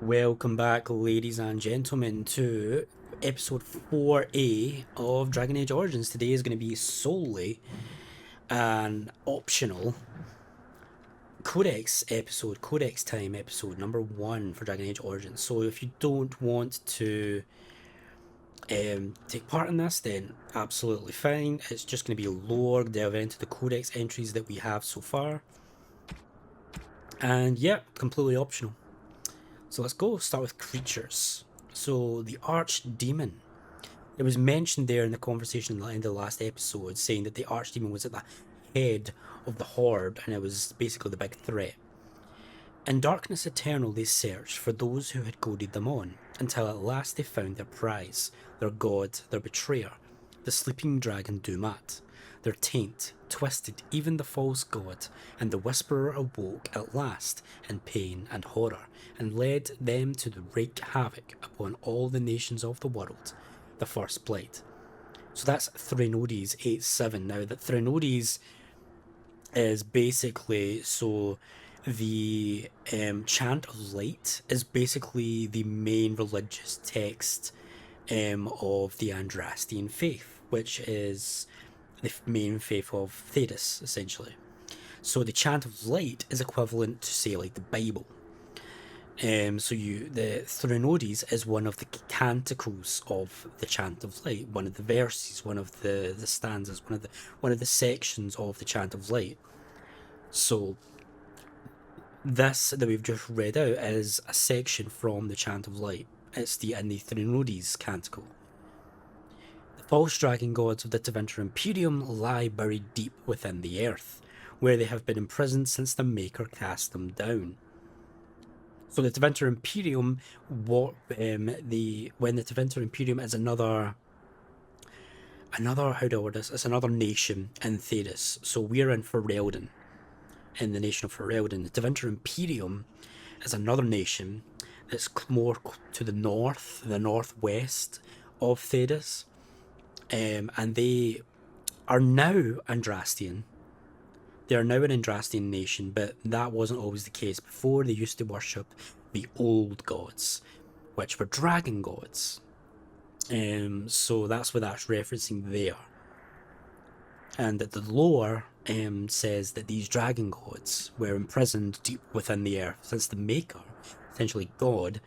Welcome back, ladies and gentlemen, to episode 4A of Dragon Age Origins. Today is going to be solely an optional Codex episode, Codex time episode number 1 for Dragon Age Origins. So if you don't want to take part in this, then absolutely fine. It's just going to be lore, delving into the Codex entries that we have so far. And yeah, completely optional. So let's go start with creatures. So the Archdemon. It was mentioned there in the conversation at the end of the last episode, saying that the Archdemon was at the head of the Horde and it was basically the big threat. In darkness eternal they searched for those who had goaded them on, until at last they found their prize, their god, their betrayer, the sleeping dragon Dumat. Their taint twisted even the false god, and the Whisperer awoke at last in pain and horror, and led them to wreak havoc upon all the nations of the world, the first Blight. So that's Threnodies 8-7. Now, that Threnodies is basically, so the Chant of Light is basically the main religious text of the Andrastian faith, which is the main faith of Thetis, essentially. So the Chant of Light is equivalent to, say, like the Bible. The Threnodies is one of the canticles of the Chant of Light, one of the verses, one of the stanzas, one of the sections of the Chant of Light. So this that we've just read out is a section from the Chant of Light. It's the Threnodies canticle. The false dragon gods of the Tevinter Imperium lie buried deep within the earth, where they have been imprisoned since the Maker cast them down. So the Tevinter Imperium, when the Tevinter Imperium is another how do I word this? It's another nation in Thetis. So we're in Fereldan, in the nation of Fereldan. The Tevinter Imperium is another nation that's more to the northwest of Thetis, and they are now Andrastian. They are now an Andrastian nation, but that wasn't always the case. Before, they used to worship the old gods, which were dragon gods. So that's what that's referencing there. And that the lore says that these dragon gods were imprisoned deep within the earth, since the Maker, essentially God,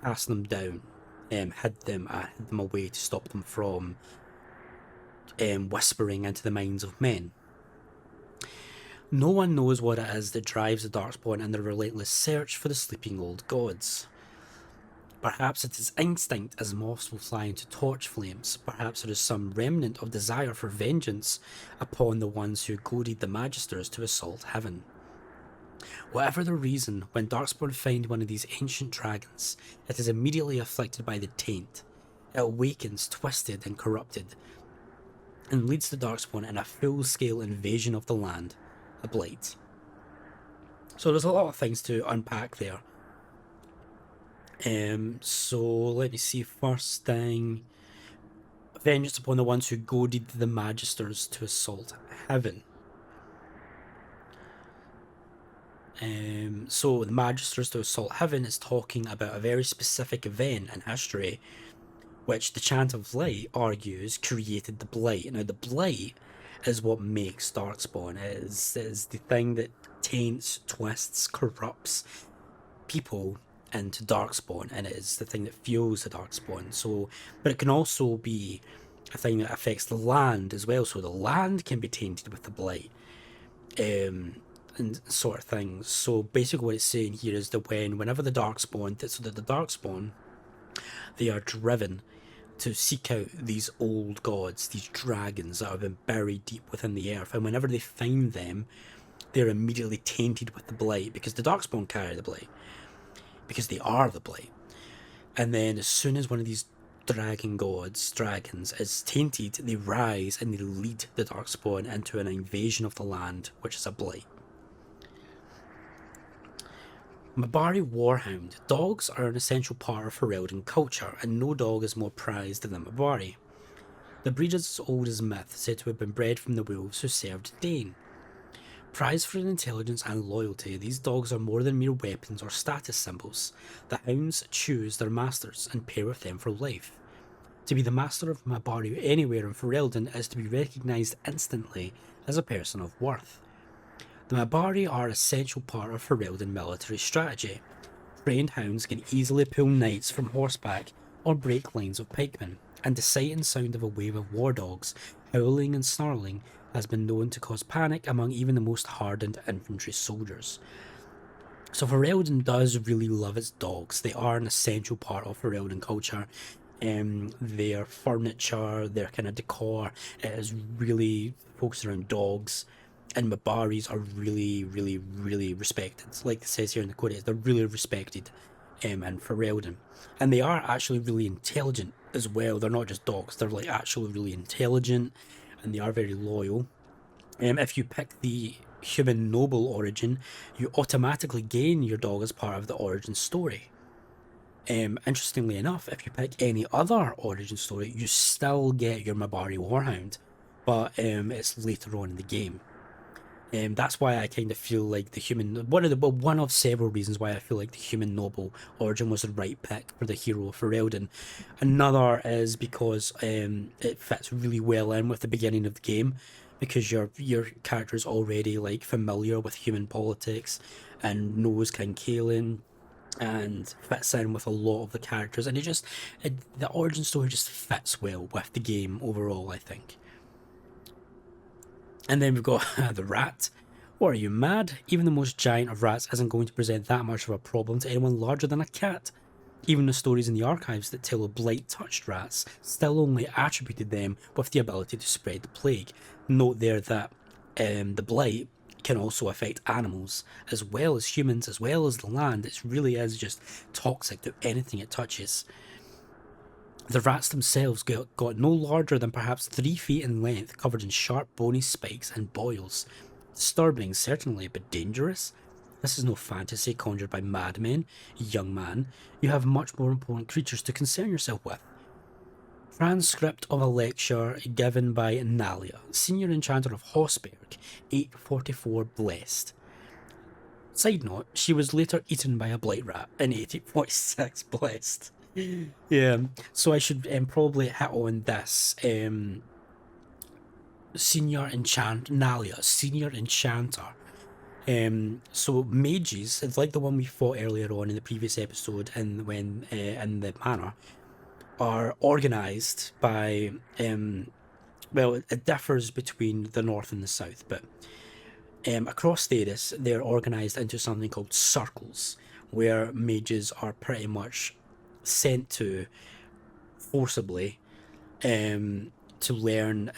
cast them down, hid them away to stop them from whispering into the minds of men. No one knows what it is that drives the Darkspawn in their relentless search for the sleeping old gods. Perhaps it is instinct as moths will fly into torch flames. Perhaps there is some remnant of desire for vengeance upon the ones who goaded the Magisters to assault heaven. Whatever the reason, when Darkspawn find one of these ancient dragons, it is immediately afflicted by the taint. It awakens twisted and corrupted, and leads the Darkspawn in a full-scale invasion of the land, the Blight. So there's a lot of things to unpack there. So let me see. First thing, vengeance upon the ones who goaded the Magisters to assault heaven. So the Magisters to assault heaven is talking about a very specific event in history, which the Chant of Light argues created the Blight. Now the Blight is what makes Darkspawn. It is the thing that taints, twists, corrupts people into Darkspawn, and it is the thing that fuels the Darkspawn. So, but it can also be a thing that affects the land as well. So the land can be tainted with the Blight, and sort of things. So basically, what it's saying here is that whenever the Darkspawn, they are driven to seek out these old gods, these dragons that have been buried deep within the earth, and whenever they find them, they're immediately tainted with the Blight, because the Darkspawn carry the Blight, because they are the Blight. And then as soon as one of these dragons is tainted, they rise and they lead the Darkspawn into an invasion of the land, which is a Blight. Mabari War Hound. Dogs are an essential part of Fereldan culture, and no dog is more prized than the Mabari. The breed is as old as myth, said to have been bred from the wolves who served Dane. Prized for intelligence and loyalty, these dogs are more than mere weapons or status symbols. The hounds choose their masters and pair with them for life. To be the master of Mabari anywhere in Fereldan is to be recognised instantly as a person of worth. The Mabari are an essential part of Fereldan military strategy. Trained hounds can easily pull knights from horseback or break lines of pikemen, and the sight and sound of a wave of war dogs howling and snarling has been known to cause panic among even the most hardened infantry soldiers. So Fereldan does really love its dogs. They are an essential part of Fereldan culture. Their furniture, their kind of decor, it is really focused around dogs. And Mabaris are really, really, really respected. Like it says here in the Codex, they're really respected in Fereldan. And they are actually really intelligent as well. They're not just dogs, they're like actually really intelligent, and they are very loyal. If you pick the human noble origin, you automatically gain your dog as part of the origin story. Interestingly enough, if you pick any other origin story, you still get your Mabari War Hound, but it's later on in the game. That's why I kind of feel like the human, one of several reasons why I feel like the human noble origin was the right pick for the hero of Fereldan. Another is because it fits really well in with the beginning of the game, because your character is already like familiar with human politics and knows King Cailan and fits in with a lot of the characters, and the origin story just fits well with the game overall, I think. And then we've got the rat. What, are you mad? Even the most giant of rats isn't going to present that much of a problem to anyone larger than a cat. Even the stories in the archives that tell of blight-touched rats still only attributed them with the ability to spread the plague. Note there that the blight can also affect animals, as well as humans, as well as the land. It really is just toxic to anything it touches. The rats themselves got no larger than perhaps 3 feet in length, covered in sharp bony spikes and boils. Disturbing, certainly, but dangerous. This is no fantasy conjured by madmen, young man. You have much more important creatures to concern yourself with. Transcript of a lecture given by Nalia, Senior Enchanter of Hossberg, 844 Blessed. Side note, she was later eaten by a blight rat in 1846 Blessed. Yeah, so I should probably hit on this. Senior Nalia, Senior Enchanter. So mages, it's like the one we fought earlier on in the previous episode, and when in the manor, are organised by well, it differs between the north and the south, but across Theiris, they're organised into something called circles, where mages are pretty much sent to forcibly to learn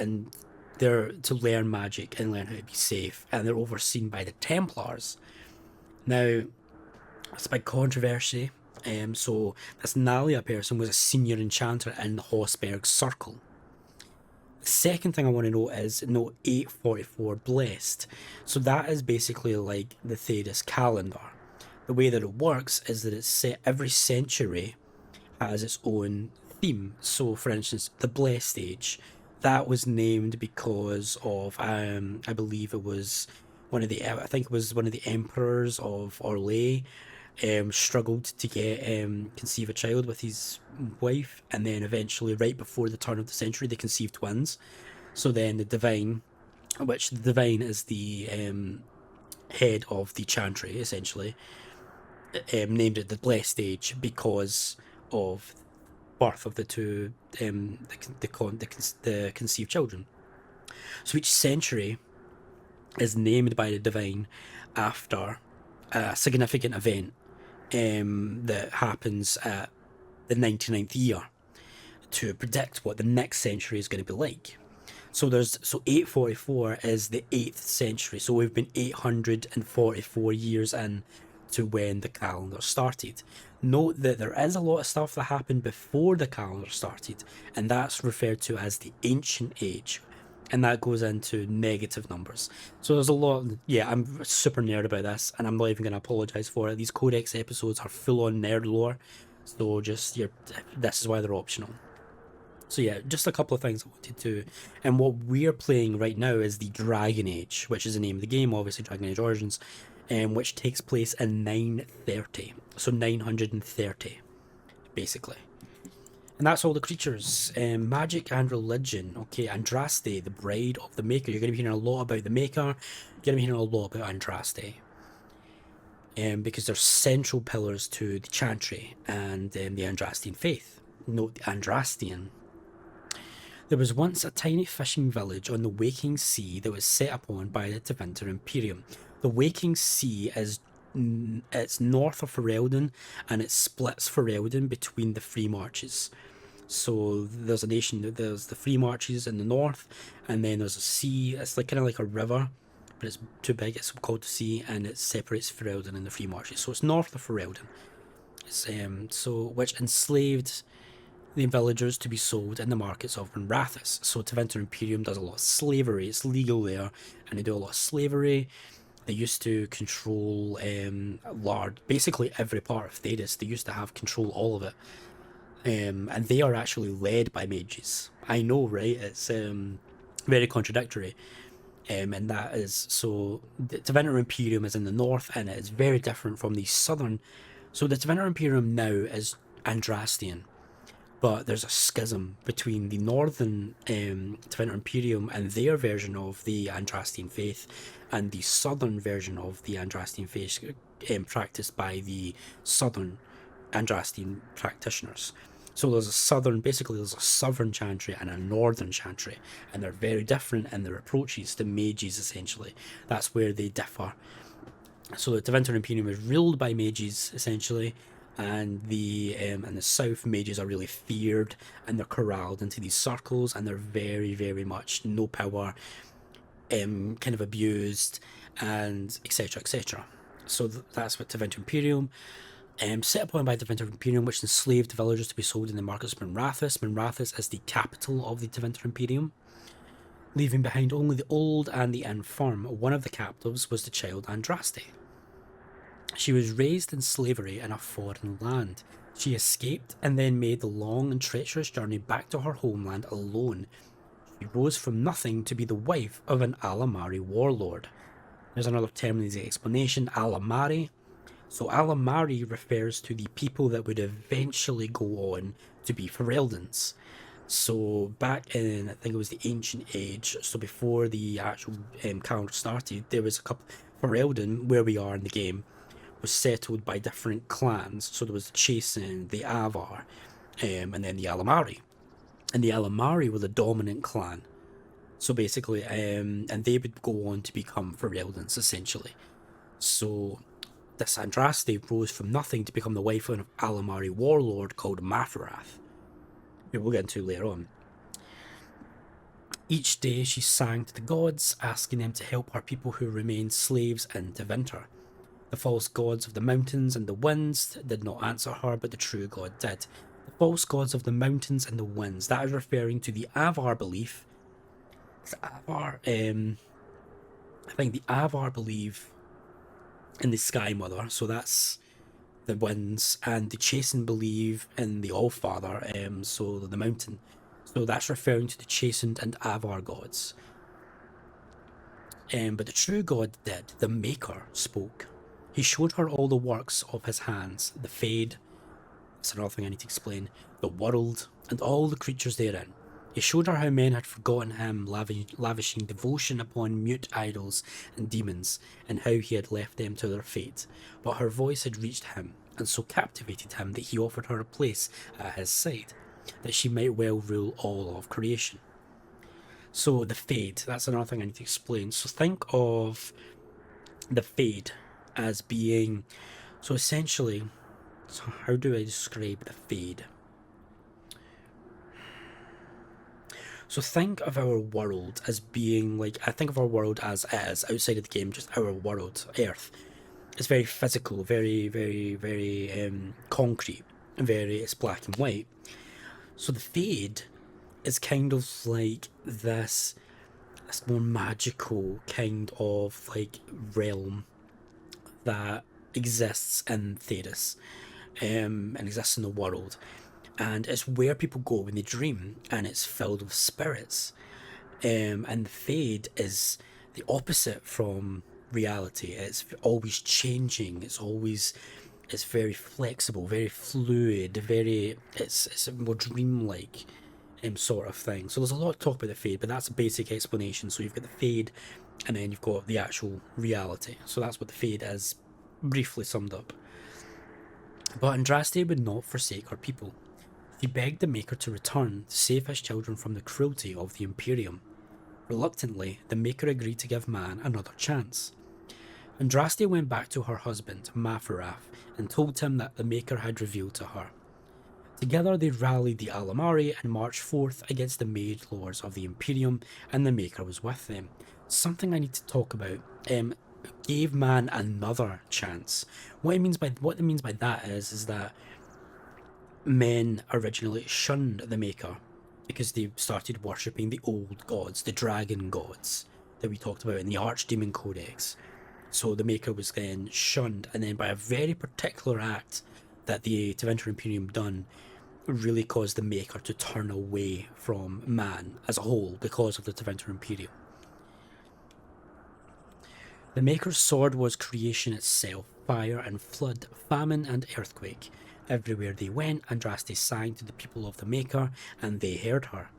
magic and learn how to be safe, and they're overseen by the Templars. Now, it's a big controversy. So this Nalia person was a senior enchanter in the Hossberg Circle. The second thing I want to note is note 844 Blessed. So that is basically like the Theiris calendar. The way that it works is that it's set every century has its own theme. So, for instance, the Blessed Age, that was named because of I believe it was one of the emperors of Orlais struggled to get conceive a child with his wife, and then eventually, right before the turn of the century, they conceived twins. So then the divine, which the divine is the head of the chantry, essentially, named it the Blessed Age because of birth of the two the conceived children. So each century is named by the divine after a significant event that happens at the 99th year to predict what the next century is going to be like. So 844 is the 8th century. So we've been 844 years in to when the calendar started. Note that there is a lot of stuff that happened before the calendar started, and that's referred to as the Ancient Age, and that goes into negative numbers. So there's a lot. Yeah, I'm super nerd about this, and I'm not even going to apologise for it. These Codex episodes are full on nerd lore, so this is why they're optional. So yeah, just a couple of things I wanted to, and what we're playing right now is the Dragon Age, which is the name of the game, obviously Dragon Age Origins, which takes place in 930, so 930, basically. And that's all the creatures. Magic and religion. Okay, Andraste, the bride of the Maker. You're going to be hearing a lot about the Maker. You're going to be hearing a lot about Andraste. Because they're central pillars to the Chantry and the Andrastian faith. Note the Andrastian. There was once a tiny fishing village on the Waking Sea that was set upon by the Tevinter Imperium. The Waking Sea is it's north of Fereldan, and it splits Fereldan between the Free Marches. So there's a nation, there's the Free Marches in the north, and then there's a sea. It's like kind of like a river, but it's too big. It's called the sea, and it separates Fereldan and the Free Marches. So it's north of Fereldan. It's which enslaved the villagers to be sold in the markets of Minrathous. So Tevinter Imperium does a lot of slavery. It's legal there, and they do a lot of slavery. They used to control basically every part of Thedas. They used to have control all of it. And they are actually led by mages. I know, right? It's very contradictory. And that is, so the Tevinter Imperium is in the north, and it is very different from the southern. So the Tevinter Imperium now is Andrastian, but there's a schism between the northern Tevinter Imperium and their version of the Andrastian faith, and the southern version of the Andrastian faith practiced by the southern Andrastian practitioners. So there's a southern chantry and a northern chantry, and they're very different in their approaches to mages, essentially. That's where they differ. So the Tevinter Imperium is ruled by mages, essentially, and the south, mages are really feared, and they're corralled into these circles, and they're very, very much no power, kind of abused, and etc, etc. So that's what Tevinter Imperium. Set upon by the Tevinter Imperium, which enslaved villagers to be sold in the markets of Minrathous. Minrathous is the capital of the Tevinter Imperium, leaving behind only the old and the infirm. One of the captives was the child Andraste. She was raised in slavery in a foreign land. She escaped and then made the long and treacherous journey back to her homeland alone. She rose from nothing to be the wife of an Alamari warlord. There's another term in the explanation, Alamari. So Alamari refers to the people that would eventually go on to be Fereldans. So back in, I think it was the Ancient Age, so before the actual calendar started, there was a couple. Fereldan, where we are in the game, was settled by different clans. So there was the Chaisin, the Avar, and then the Alamari. And the Alamari were the dominant clan. So basically, and they would go on to become Fereldans, essentially. So this Andraste rose from nothing to become the wife of an Alamari warlord called Matharath, who we'll get into later on. Each day she sang to the gods, asking them to help her people who remained slaves in Tevinter. The false gods of the mountains and the winds did not answer her, but the true god did. The false gods of the mountains and the winds, that is referring to the Avar belief. The Avar, I think the Avar believe in the Sky Mother, so that's the winds, and the Chaisin believe in the Allfather, so the mountain. So that's referring to the chastened and Avar gods. But the true god did, the Maker, spoke. He showed her all the works of his hands, the Fade, that's another thing I need to explain, the world, and all the creatures therein. He showed her how men had forgotten him, lavishing devotion upon mute idols and demons, and how he had left them to their fate. But her voice had reached him, and so captivated him that he offered her a place at his side, that she might well rule all of creation. So the Fade, that's another thing I need to explain. So think of the Fade as being, so essentially, so how do I describe the Fade? So think of our world as being like, I think of our world as it is, outside of the game, just our world, Earth. It's very physical, very, very, very concrete, it's black and white. So the Fade is kind of like this more magical kind of like realm that exists in Thedas, and exists in the world. and it's where people go when they dream, and it's filled with spirits. And the Fade is the opposite from reality. It's always changing. It's very flexible, very fluid, it's a more dreamlike sort of thing. So there's a lot to talk about the Fade, but that's a basic explanation. So you've got the Fade, and then you've got the actual reality. So that's what the Fade is, briefly summed up. But Andraste would not forsake her people. He begged the Maker to return to save his children from the cruelty of the Imperium. Reluctantly, the Maker agreed to give man another chance. Andraste went back to her husband, Mafuraf, and told him that the Maker had revealed to her. Together they rallied the Alamari and marched forth against the Mage Lords of the Imperium, and the Maker was with them. Something I need to talk about. Gave man another chance. What it means by that is that men originally shunned the Maker because they started worshipping the old gods, the dragon gods that we talked about in the Archdemon Codex. So the Maker was then shunned, and then by a very particular act that the Tevinter Imperium done, really caused the Maker to turn away from man as a whole because of the Tevinter Imperium. The Maker's sword was creation itself, fire and flood, famine and earthquake. Everywhere they went, Andraste sang to the people of the Maker, and they heard her.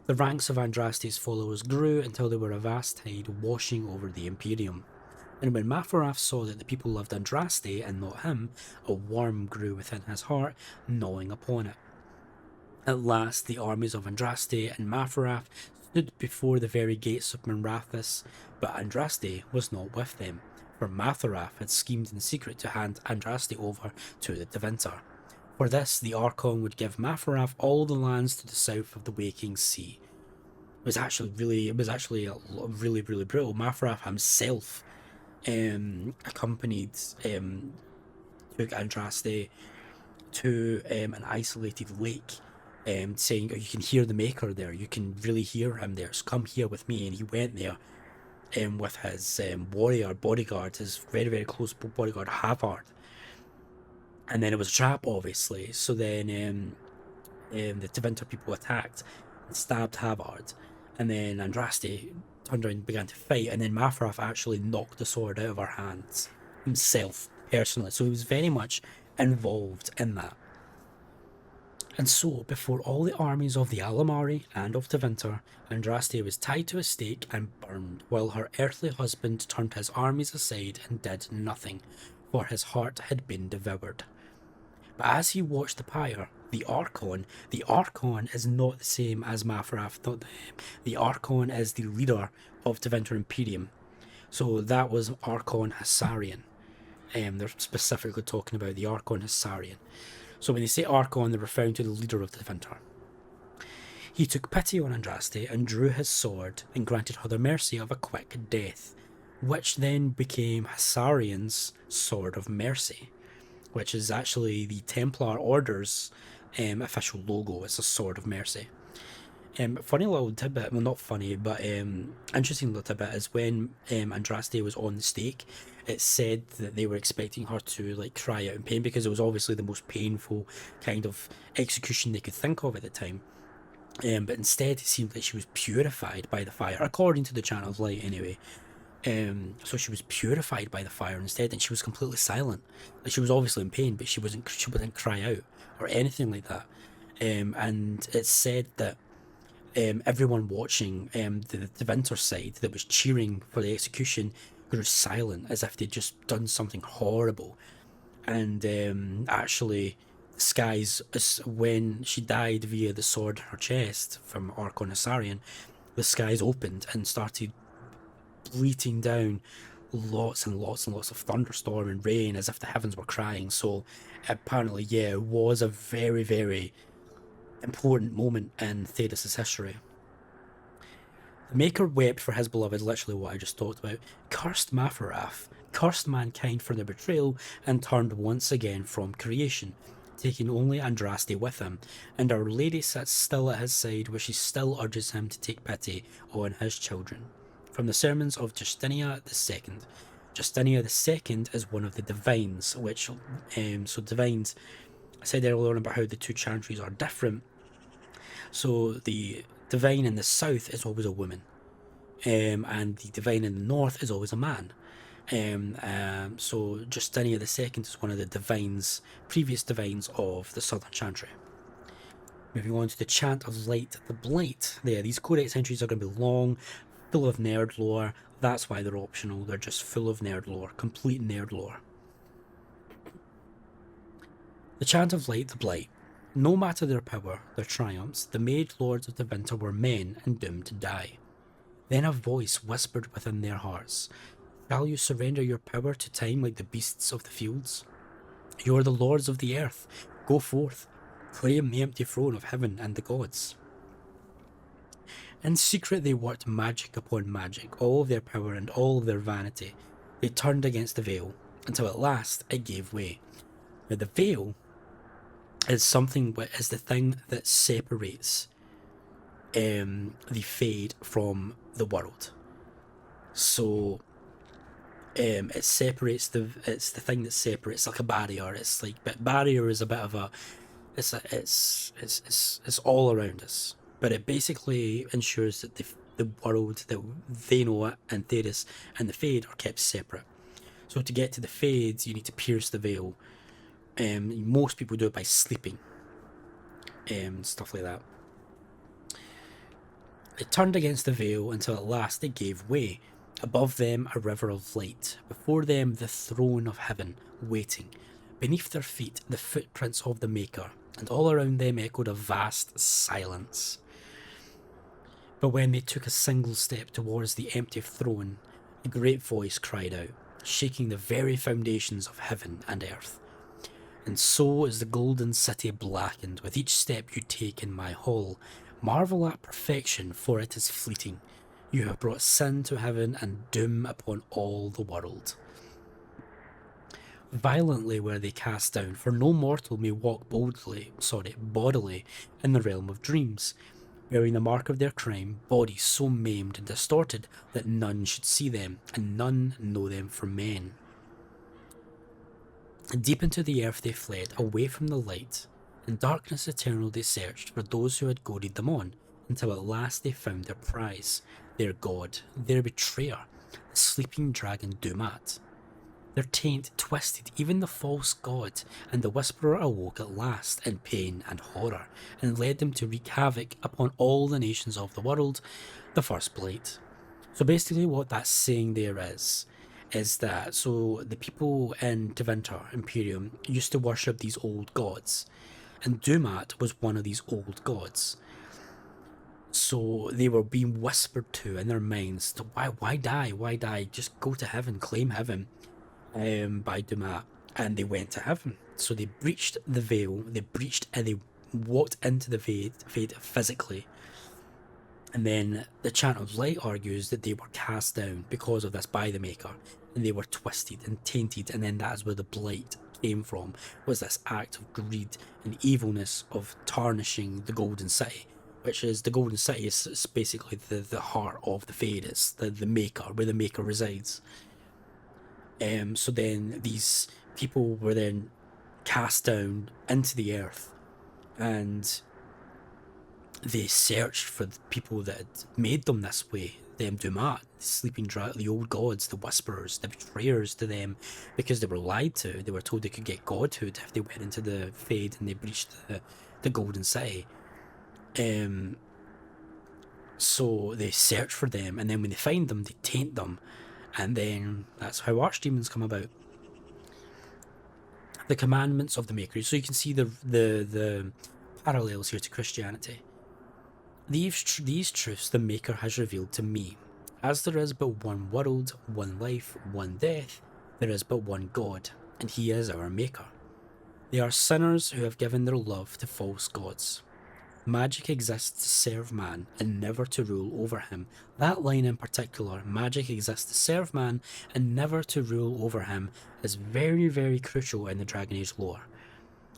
The ranks of Andraste's followers grew until they were a vast tide washing over the Imperium. And when Mafuraf saw that the people loved Andraste and not him, a worm grew within his heart, gnawing upon it. At last, the armies of Andraste and Mafuraf stood before the very gates of Minrathous, but Andraste was not with them, for Mafuraf had schemed in secret to hand Andraste over to the Tevinter. For this, the Archon would give Mafuraf all the lands to the south of the Waking Sea. It was actually really brutal. Mafuraf himself accompanied, took Andraste to an isolated lake, saying, "Oh, you can hear the Maker there, you can really hear him there, so come here with me." And he went there with his warrior bodyguard, his very, very close bodyguard, Hafter. And then it was a trap, obviously. So then the Tevinter people attacked and stabbed Hafter. And then Andraste turned around and began to fight. And then Mafuraf actually knocked the sword out of her hands himself, personally. So he was very much involved in that. And so, before all the armies of the Alamari and of Tevinter, Andraste was tied to a stake and burned, while her earthly husband turned his armies aside and did nothing, for his heart had been devoured. But as he watched the pyre, the Archon is not the same as Mafuraf. The Archon is the leader of Tevinter Imperium. So that was Archon Hassarian. They're specifically talking about the Archon Hassarian. So when they say Archon, they're referring to the leader of the Tevinter. He took pity on Andraste and drew his sword and granted her the mercy of a quick death, which then became Hassarian's Sword of Mercy, which is actually the Templar Order's official logo. It's a Sword of Mercy. Funny little tidbit, well, not funny, but interesting little tidbit is when Andraste was on the stake, it said that they were expecting her to like cry out in pain because it was obviously the most painful kind of execution they could think of at the time. But instead, it seemed like she was purified by the fire, according to the Chant of Light, anyway. So she was purified by the fire instead, and she was completely silent. Like, she was obviously in pain, but she wouldn't cry out or anything like that. And it's said that everyone watching the Tevinter side that was cheering for the execution grew silent, as if they'd just done something horrible. And actually, the skies, when she died via the sword in her chest from Archon Hassarian, the skies opened and started bleating down lots and lots and lots of thunderstorm and rain, as if the heavens were crying. So apparently, yeah, it was a very, very important moment in Thedas' history. The Maker wept for his beloved, literally what I just talked about, cursed Mafuraf, cursed mankind for their betrayal, and turned once again from creation, taking only Andraste with him, and Our Lady sits still at his side, where she still urges him to take pity on his children. From the sermons of Justinia II. Justinia II is one of the divines, which, so divines I said earlier about how the two chantries are different. So the divine in the south is always a woman, and the divine in the north is always a man. So Justinia II is one of the divines, previous divines of the Southern Chantry. Moving on to the Chant of Light, the Blight. There, these Codex entries are going to be long, full of nerd lore. That's why they're optional. They're just full of nerd lore, complete nerd lore. The Chant of Light, the Blight. No matter their power, their triumphs, the mage lords of the winter were men and doomed to die. Then a voice whispered within their hearts, "Shall you surrender your power to time like the beasts of the fields? You are the lords of the earth. Go forth, claim the empty throne of heaven and the gods." In secret they worked magic upon magic, all of their power and all of their vanity. They turned against the veil, until at last it gave way. Now the veil is the thing that separates the Fade from the world. So it separates it's the thing that separates, like a barrier. It's like, but barrier is a bit of a it's all around us, but it basically ensures that the world that they know it and Theirin and the Fade are kept separate. So to get to the Fade, you need to pierce the veil. Most people do it by sleeping, stuff like that. They turned against the veil until at last it gave way. Above them a river of light, before them the throne of heaven waiting, beneath their feet the footprints of the Maker, and all around them echoed a vast silence. But when they took a single step towards the empty throne, a great voice cried out, shaking the very foundations of heaven and earth. "And so is the golden city blackened with each step you take in my hall. Marvel at perfection, for it is fleeting. You have brought sin to heaven and doom upon all the world." Violently were they cast down, for no mortal may walk bodily in the realm of dreams, bearing the mark of their crime, bodies so maimed and distorted that none should see them, and none know them for men. Deep into the earth they fled, away from the light. In darkness eternal they searched for those who had goaded them on, until at last they found their prize, their god, their betrayer, the sleeping dragon Dumat. Their taint twisted even the false god, and the whisperer awoke at last in pain and horror, and led them to wreak havoc upon all the nations of the world, the first Blight. So basically what that's saying there is that, so the people in Tevinter Imperium used to worship these old gods, and Dumat was one of these old gods. So they were being whispered to in their minds, to why die, just go to heaven, claim heaven, by Dumat, and they went to heaven. So they breached the veil, and they walked into the Fade physically. And then the Chant of Light argues that they were cast down because of this by the Maker, and they were twisted and tainted, and then that is where the Blight came from, was this act of greed and evilness of tarnishing the Golden City, which is, the Golden City is basically the heart of the Fade. It's the Maker, where the Maker resides. So then these people were then cast down into the earth, and they searched for the people that had made them this way, them Dumat, the sleeping the old gods, the whisperers, the betrayers to them, because they were lied to. They were told they could get godhood if they went into the Fade and they breached the Golden City. So they search for them, and then when they find them, they taint them, and then that's how archdemons come about. The commandments of the Maker. So you can see the parallels here to Christianity. These truths the Maker has revealed to me. As there is but one world, one life, one death, there is but one God, and He is our Maker. They are sinners who have given their love to false gods. Magic exists to serve man and never to rule over him. That line in particular, magic exists to serve man and never to rule over him, is very, very crucial in the Dragon Age lore.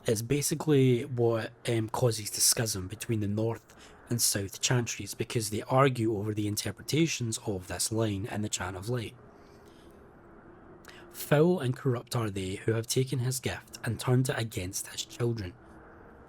It's basically what causes the schism between the North and South Chantries, because they argue over the interpretations of this line in the Chant of Light. Foul and corrupt are they who have taken his gift and turned it against his children.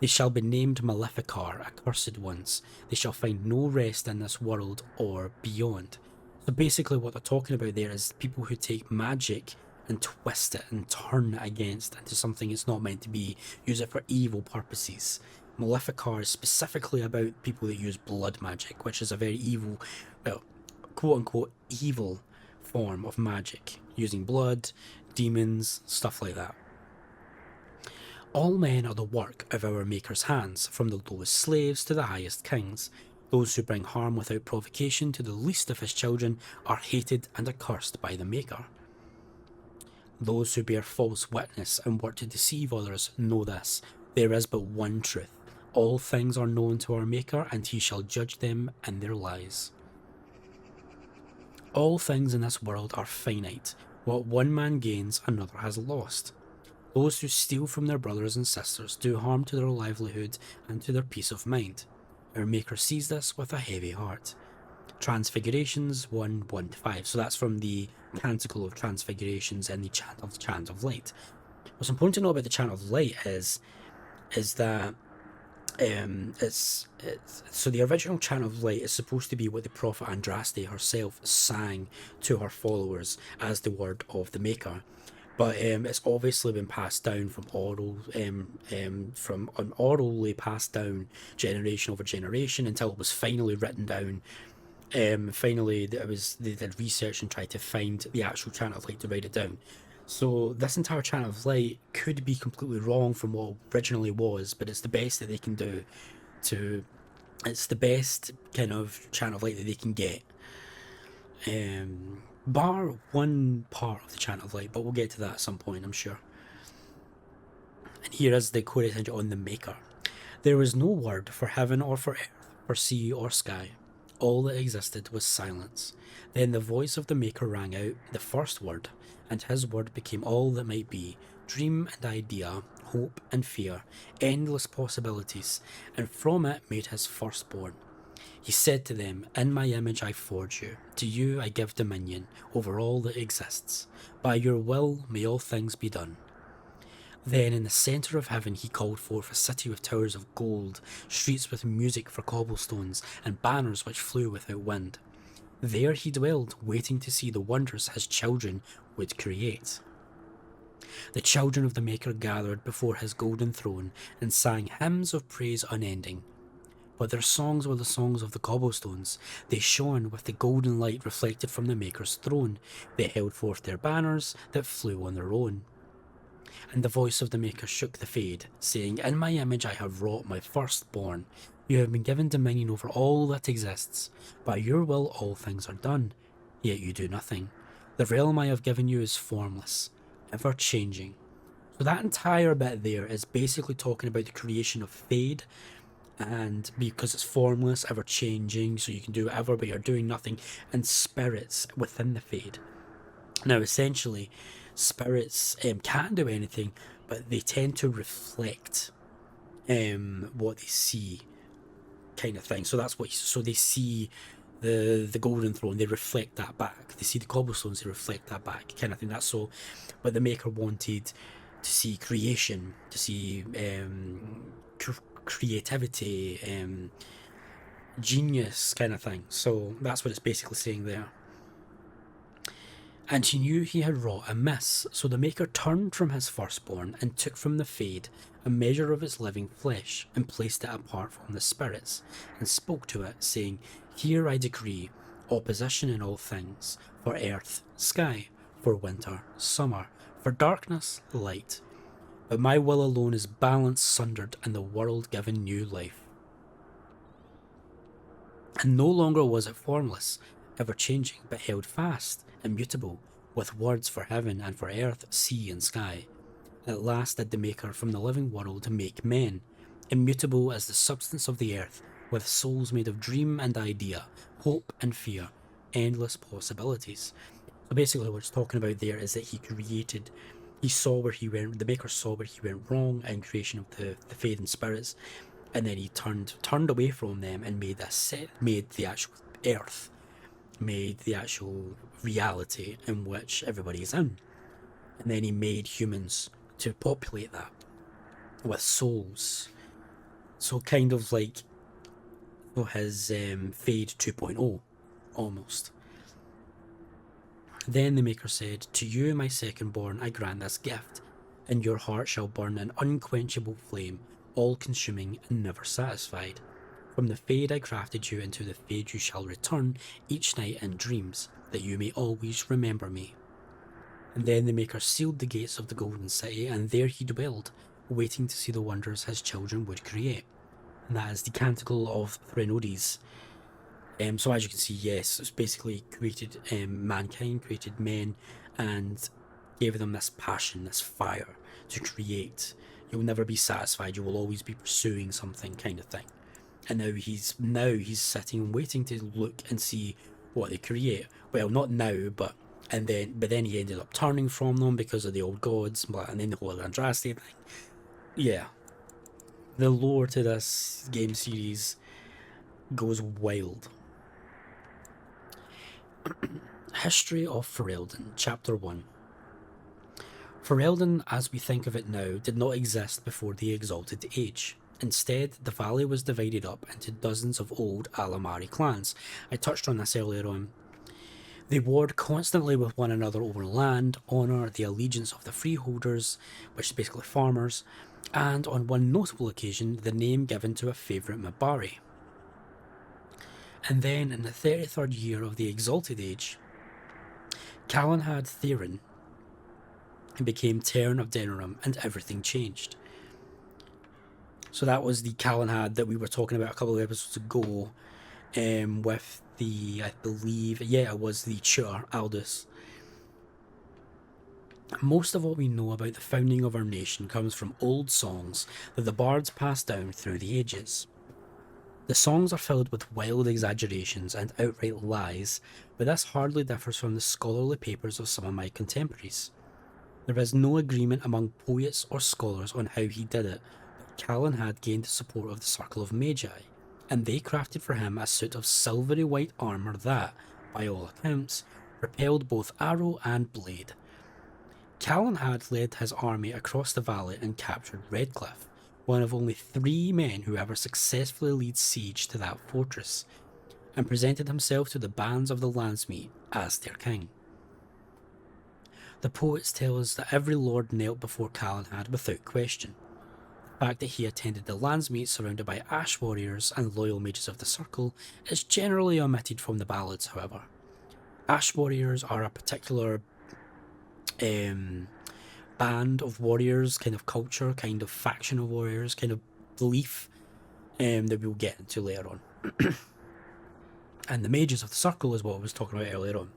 They shall be named Maleficar, accursed ones. They shall find no rest in this world or beyond. So basically what they're talking about there is people who take magic and twist it and turn it against into something it's not meant to be, use it for evil purposes. Maleficar is specifically about people that use blood magic, which is a very evil, well, quote-unquote evil form of magic, using blood, demons, stuff like that. All men are the work of our Maker's hands, from the lowest slaves to the highest kings. Those who bring harm without provocation to the least of his children are hated and accursed by the Maker. Those who bear false witness and work to deceive others know this. There is but one truth. All things are known to our Maker, and he shall judge them in their lies. All things in this world are finite. What one man gains, another has lost. Those who steal from their brothers and sisters do harm to their livelihood and to their peace of mind. Our Maker sees this with a heavy heart. Transfigurations 1:1-5. So that's from the Canticle of Transfigurations and the Chant of Light. What's important to know about the Chant of Light is that so the original Chant of Light is supposed to be what the prophet Andraste herself sang to her followers as the word of the Maker. But it's obviously been passed down from orally passed down generation over generation until it was finally written down. Finally, they did research and tried to find the actual Chant of Light to write it down. So this entire Chant of Light could be completely wrong from what it originally was, but it's the best that they can do. It's the best kind of Chant of Light that they can get. Bar one part of the Chant of Light, but we'll get to that at some point, I'm sure. And here is the quote on the Maker. There was no word for heaven or for earth, for sea or sky. All that existed was silence. Then the voice of the Maker rang out, the first word, and his word became all that might be, dream and idea, hope and fear, endless possibilities, and from it made his firstborn. He said to them, in my image I forge you, to you I give dominion over all that exists. By your will may all things be done. Then in the centre of heaven he called forth a city with towers of gold, streets with music for cobblestones, and banners which flew without wind. There he dwelled, waiting to see the wonders his children would create. The children of the Maker gathered before his golden throne and sang hymns of praise unending. But their songs were the songs of the cobblestones. They shone with the golden light reflected from the Maker's throne. They held forth their banners that flew on their own. And the voice of the Maker shook the fade, saying, in my image I have wrought my firstborn. You have been given dominion over all that exists. By your will all things are done, yet you do nothing. The realm I have given you is formless, ever changing. So that entire bit there is basically talking about the creation of Fade, and because it's formless, ever changing, so you can do whatever, but you're doing nothing, and spirits within the Fade. Now, essentially, spirits can't do anything, but they tend to reflect what they see, kind of thing. So that's what. So they see the golden throne, they reflect that back. They see the cobblestones, they reflect that back, kind of thing. That's so. But the Maker wanted to see creation, to see creativity, genius, kind of thing. So that's what it's basically saying there. And he knew he had wrought amiss, so the Maker turned from his firstborn and took from the Fade a measure of its living flesh and placed it apart from the spirits, and spoke to it, saying, here I decree opposition in all things, for earth, sky, for winter, summer, for darkness, light. But my will alone is balanced, sundered, and the world given new life. And no longer was it formless, ever-changing, but held fast, immutable, with words for heaven and for earth, sea and sky. At last did the Maker from the living world make men, immutable as the substance of the earth, with souls made of dream and idea, hope and fear, endless possibilities. So basically what it's talking about there is that he saw where he went, the Maker saw where he went wrong in creation of the Fade and spirits, and then he turned away from them and made the actual earth, made the actual reality in which everybody is in. and then he made humans to populate that with souls. So kind of like his Fade 2.0, almost. Then the Maker said, "To you, my second-born, I grant this gift. In your heart shall burn an unquenchable flame, all-consuming and never satisfied. From the Fade I crafted you, into the Fade you shall return each night in dreams, that you may always remember me." And then the Maker sealed the gates of the Golden City, and there he dwelled, waiting to see the wonders his children would create. And that is the Canticle of Threnodies. So as you can see, yes, it's basically created mankind, created men, and gave them this passion, this fire to create. You'll never be satisfied. You will always be pursuing something, kind of thing. And now he's sitting waiting to look and see what they create. Well, not now, but then he ended up turning from them because of the old gods, and then the whole Andraste thing. Yeah, the lore to this game series goes wild. History of Fereldan, Chapter 1. Fereldan, as we think of it now, did not exist before the Exalted Age. Instead, the valley was divided up into dozens of old Alamari clans. I touched on this earlier on. They warred constantly with one another over land, honour, the allegiance of the freeholders, which is basically farmers, and on one notable occasion, the name given to a favourite Mabari. And then, in the 33rd year of the Exalted Age, Cailan had Theirin and became Theirin of Denerim, and everything changed. So that was the Cailan that we were talking about a couple of episodes ago, with the, I believe, yeah, it was the tutor, Aldous. Most of what we know about the founding of our nation comes from old songs that the bards passed down through the ages. The songs are filled with wild exaggerations and outright lies, but this hardly differs from the scholarly papers of some of my contemporaries. There is no agreement among poets or scholars on how he did it, but Cailan had gained the support of the Circle of Magi, and they crafted for him a suit of silvery white armour that, by all accounts, repelled both arrow and blade. Cailan had led his army across the valley and captured Redcliffe, one of only 3 men who ever successfully laid siege to that fortress, and presented himself to the bands of the landsmeet as their king. The poets tell us that every lord knelt before Cailan without question. The fact that he attended the landsmeet surrounded by ash warriors and loyal mages of the circle is generally omitted from the ballads, however. Ash warriors are a particular band of warriors, kind of culture, kind of faction of warriors, kind of belief that we'll get into later on. And the mages of the circle is what I was talking about earlier on.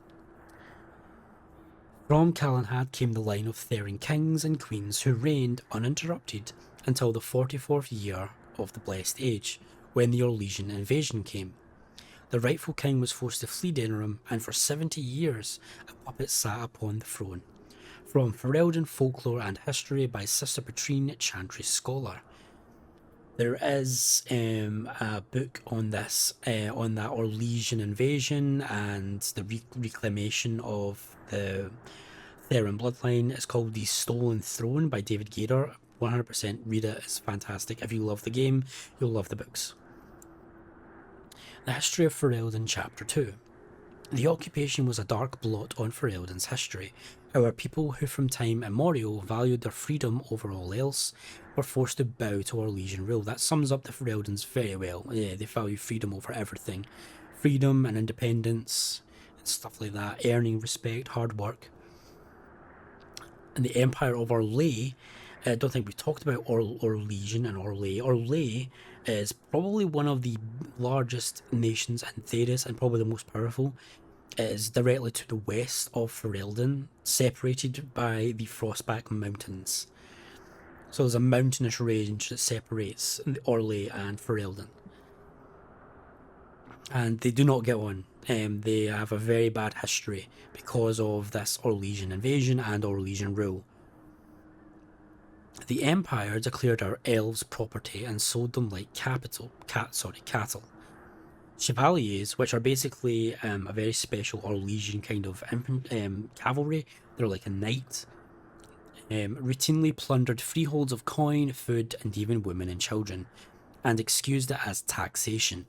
From Cailan came the line of Theirin kings and queens who reigned uninterrupted until the 44th year of the Blessed Age, when the Orlesian invasion came. The rightful king was forced to flee Denerim, and for 70 years a puppet sat upon the throne. From Fereldan Folklore and History by Sister Patrine, Chantry Scholar. There is a book on this, on that Orlesian invasion and the reclamation of the Theirin bloodline. It's called The Stolen Throne by David Gader. 100% read it, it's fantastic. If you love the game, you'll love the books. The History of Fereldan, Chapter 2. The occupation was a dark blot on Fereldan's history. Our people, who from time immemorial valued their freedom over all else, were forced to bow to Orlesian rule. That sums up the Fereldans very well. Yeah, they value freedom over everything. Freedom and independence and stuff like that. Earning respect, hard work. And the Empire of Orlais, I don't think we talked about Orlesian and Orlais. Orlais is probably one of the largest nations in Theris and probably the most powerful. It is directly to the west of Fereldan, separated by the Frostback Mountains. So there's a mountainous range that separates Orlais and Fereldan. And they do not get on. They have a very bad history because of this Orlesian invasion and Orlesian rule. The Empire declared our elves property and sold them like cattle. Chevaliers, which are basically a very special Orlesian kind of cavalry. They're like a knight. routinely plundered freeholds of coin, food, and even women and children, and excused it as taxation.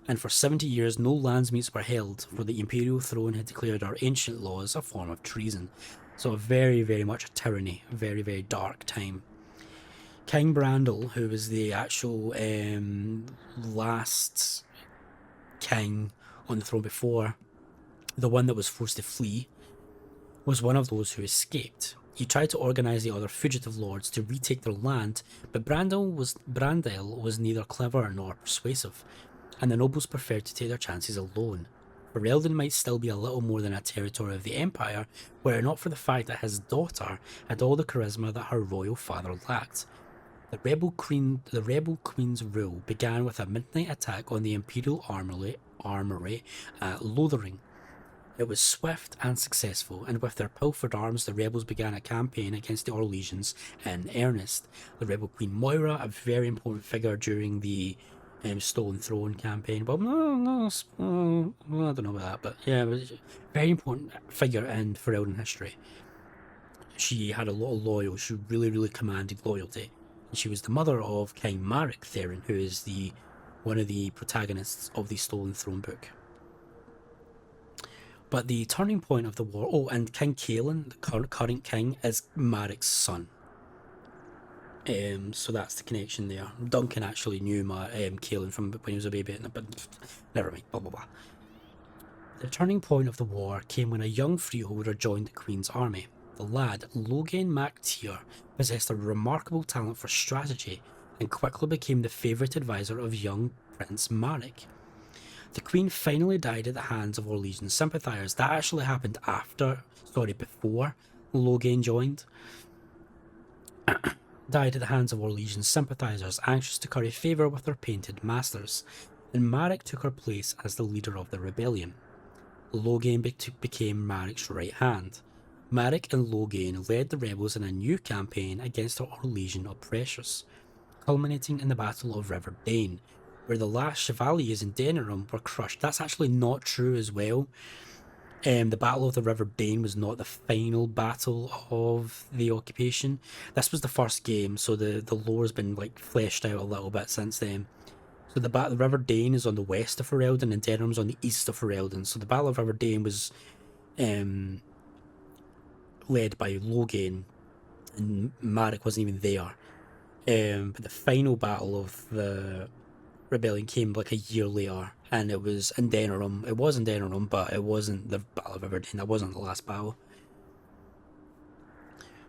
And for 70 years, no landsmeets were held, for the imperial throne had declared our ancient laws a form of treason. So very, very much a tyranny, a very, very dark time. King Brandel, who was the actual last king on the throne before, the one that was forced to flee, was one of those who escaped. He tried to organise the other fugitive lords to retake their land, but Brandel was neither clever nor persuasive, and the nobles preferred to take their chances alone. Fereldan might still be a little more than a territory of the Empire, were it not for the fact that his daughter had all the charisma that her royal father lacked. The rebel queen's rule began with a midnight attack on the imperial armory at Lothering. It was swift and successful, and with their pilfered arms, the rebels began a campaign against the Orlesians in earnest. The rebel queen Moira, a very important figure during the Stolen Throne campaign. Well, I don't know about that, but yeah, it was a very important figure in Fereldan history. She had a lot of loyalty. She really, really commanded loyalty. And she was the mother of King Maric Theirin, who is one of the protagonists of the Stolen Throne book. But the turning point of the war... and King Cailan, the current king, is Maric's son. So that's the connection there. Duncan actually knew Cailan from when he was a baby, but never mind, blah blah blah. The turning point of the war came when a young freeholder joined the Queen's army. The lad, Loghain Mac Tir, possessed a remarkable talent for strategy and quickly became the favourite advisor of young Prince Maric. The Queen finally died at the hands of Orlesian sympathisers. That actually happened before Loghain joined. Died at the hands of Orlesian sympathisers, anxious to curry favour with their painted masters, and Maric took her place as the leader of the rebellion. Loghain became Maric's right hand. Maric and Loghain led the rebels in a new campaign against their Orlesian oppressors, culminating in the Battle of River Dane, where the last Chevaliers in Denerim were crushed. That's actually not true as well. The Battle of the River Dane was not the final battle of the occupation. This was the first game, so the lore's been like fleshed out a little bit since then. So the River Dane is on the west of Fereldan and Denerim's on the east of Fereldan. So the Battle of River Dane was led by Loghain, and Maric wasn't even there. But the final battle of the rebellion came like a year later, and it was in Denerim. It was in Denerim, but it wasn't the Battle of River Dane. That wasn't the last battle.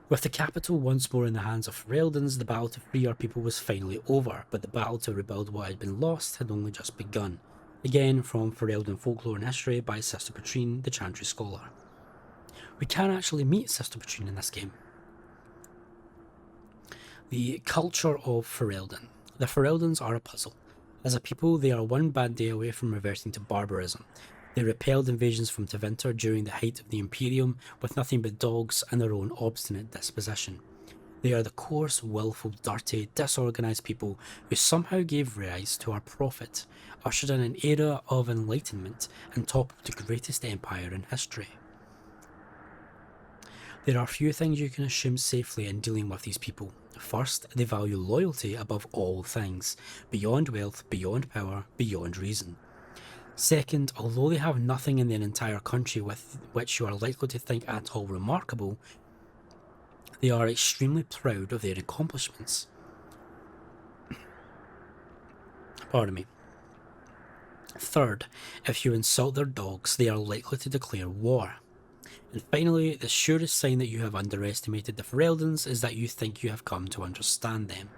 With the capital once more in the hands of Fereldans, the battle to free our people was finally over, but the battle to rebuild what had been lost had only just begun. Again, from Fereldan Folklore and History by Sister Patrine, the Chantry Scholar. We can actually meet Sister Patrine in this game. The culture of Fereldan. The Fereldans are a puzzle. As a people, they are one bad day away from reverting to barbarism. They repelled invasions from Tevinter during the height of the Imperium with nothing but dogs and their own obstinate disposition. They are the coarse, willful, dirty, disorganised people who somehow gave rise to our prophet, ushered in an era of enlightenment and toppled the greatest empire in history. There are few things you can assume safely in dealing with these people. First, they value loyalty above all things, beyond wealth, beyond power, beyond reason. Second, although they have nothing in their entire country with which you are likely to think at all remarkable, they are extremely proud of their accomplishments. Pardon me. Third, if you insult their dogs, they are likely to declare war. And finally, the surest sign that you have underestimated the Fereldans is that you think you have come to understand them.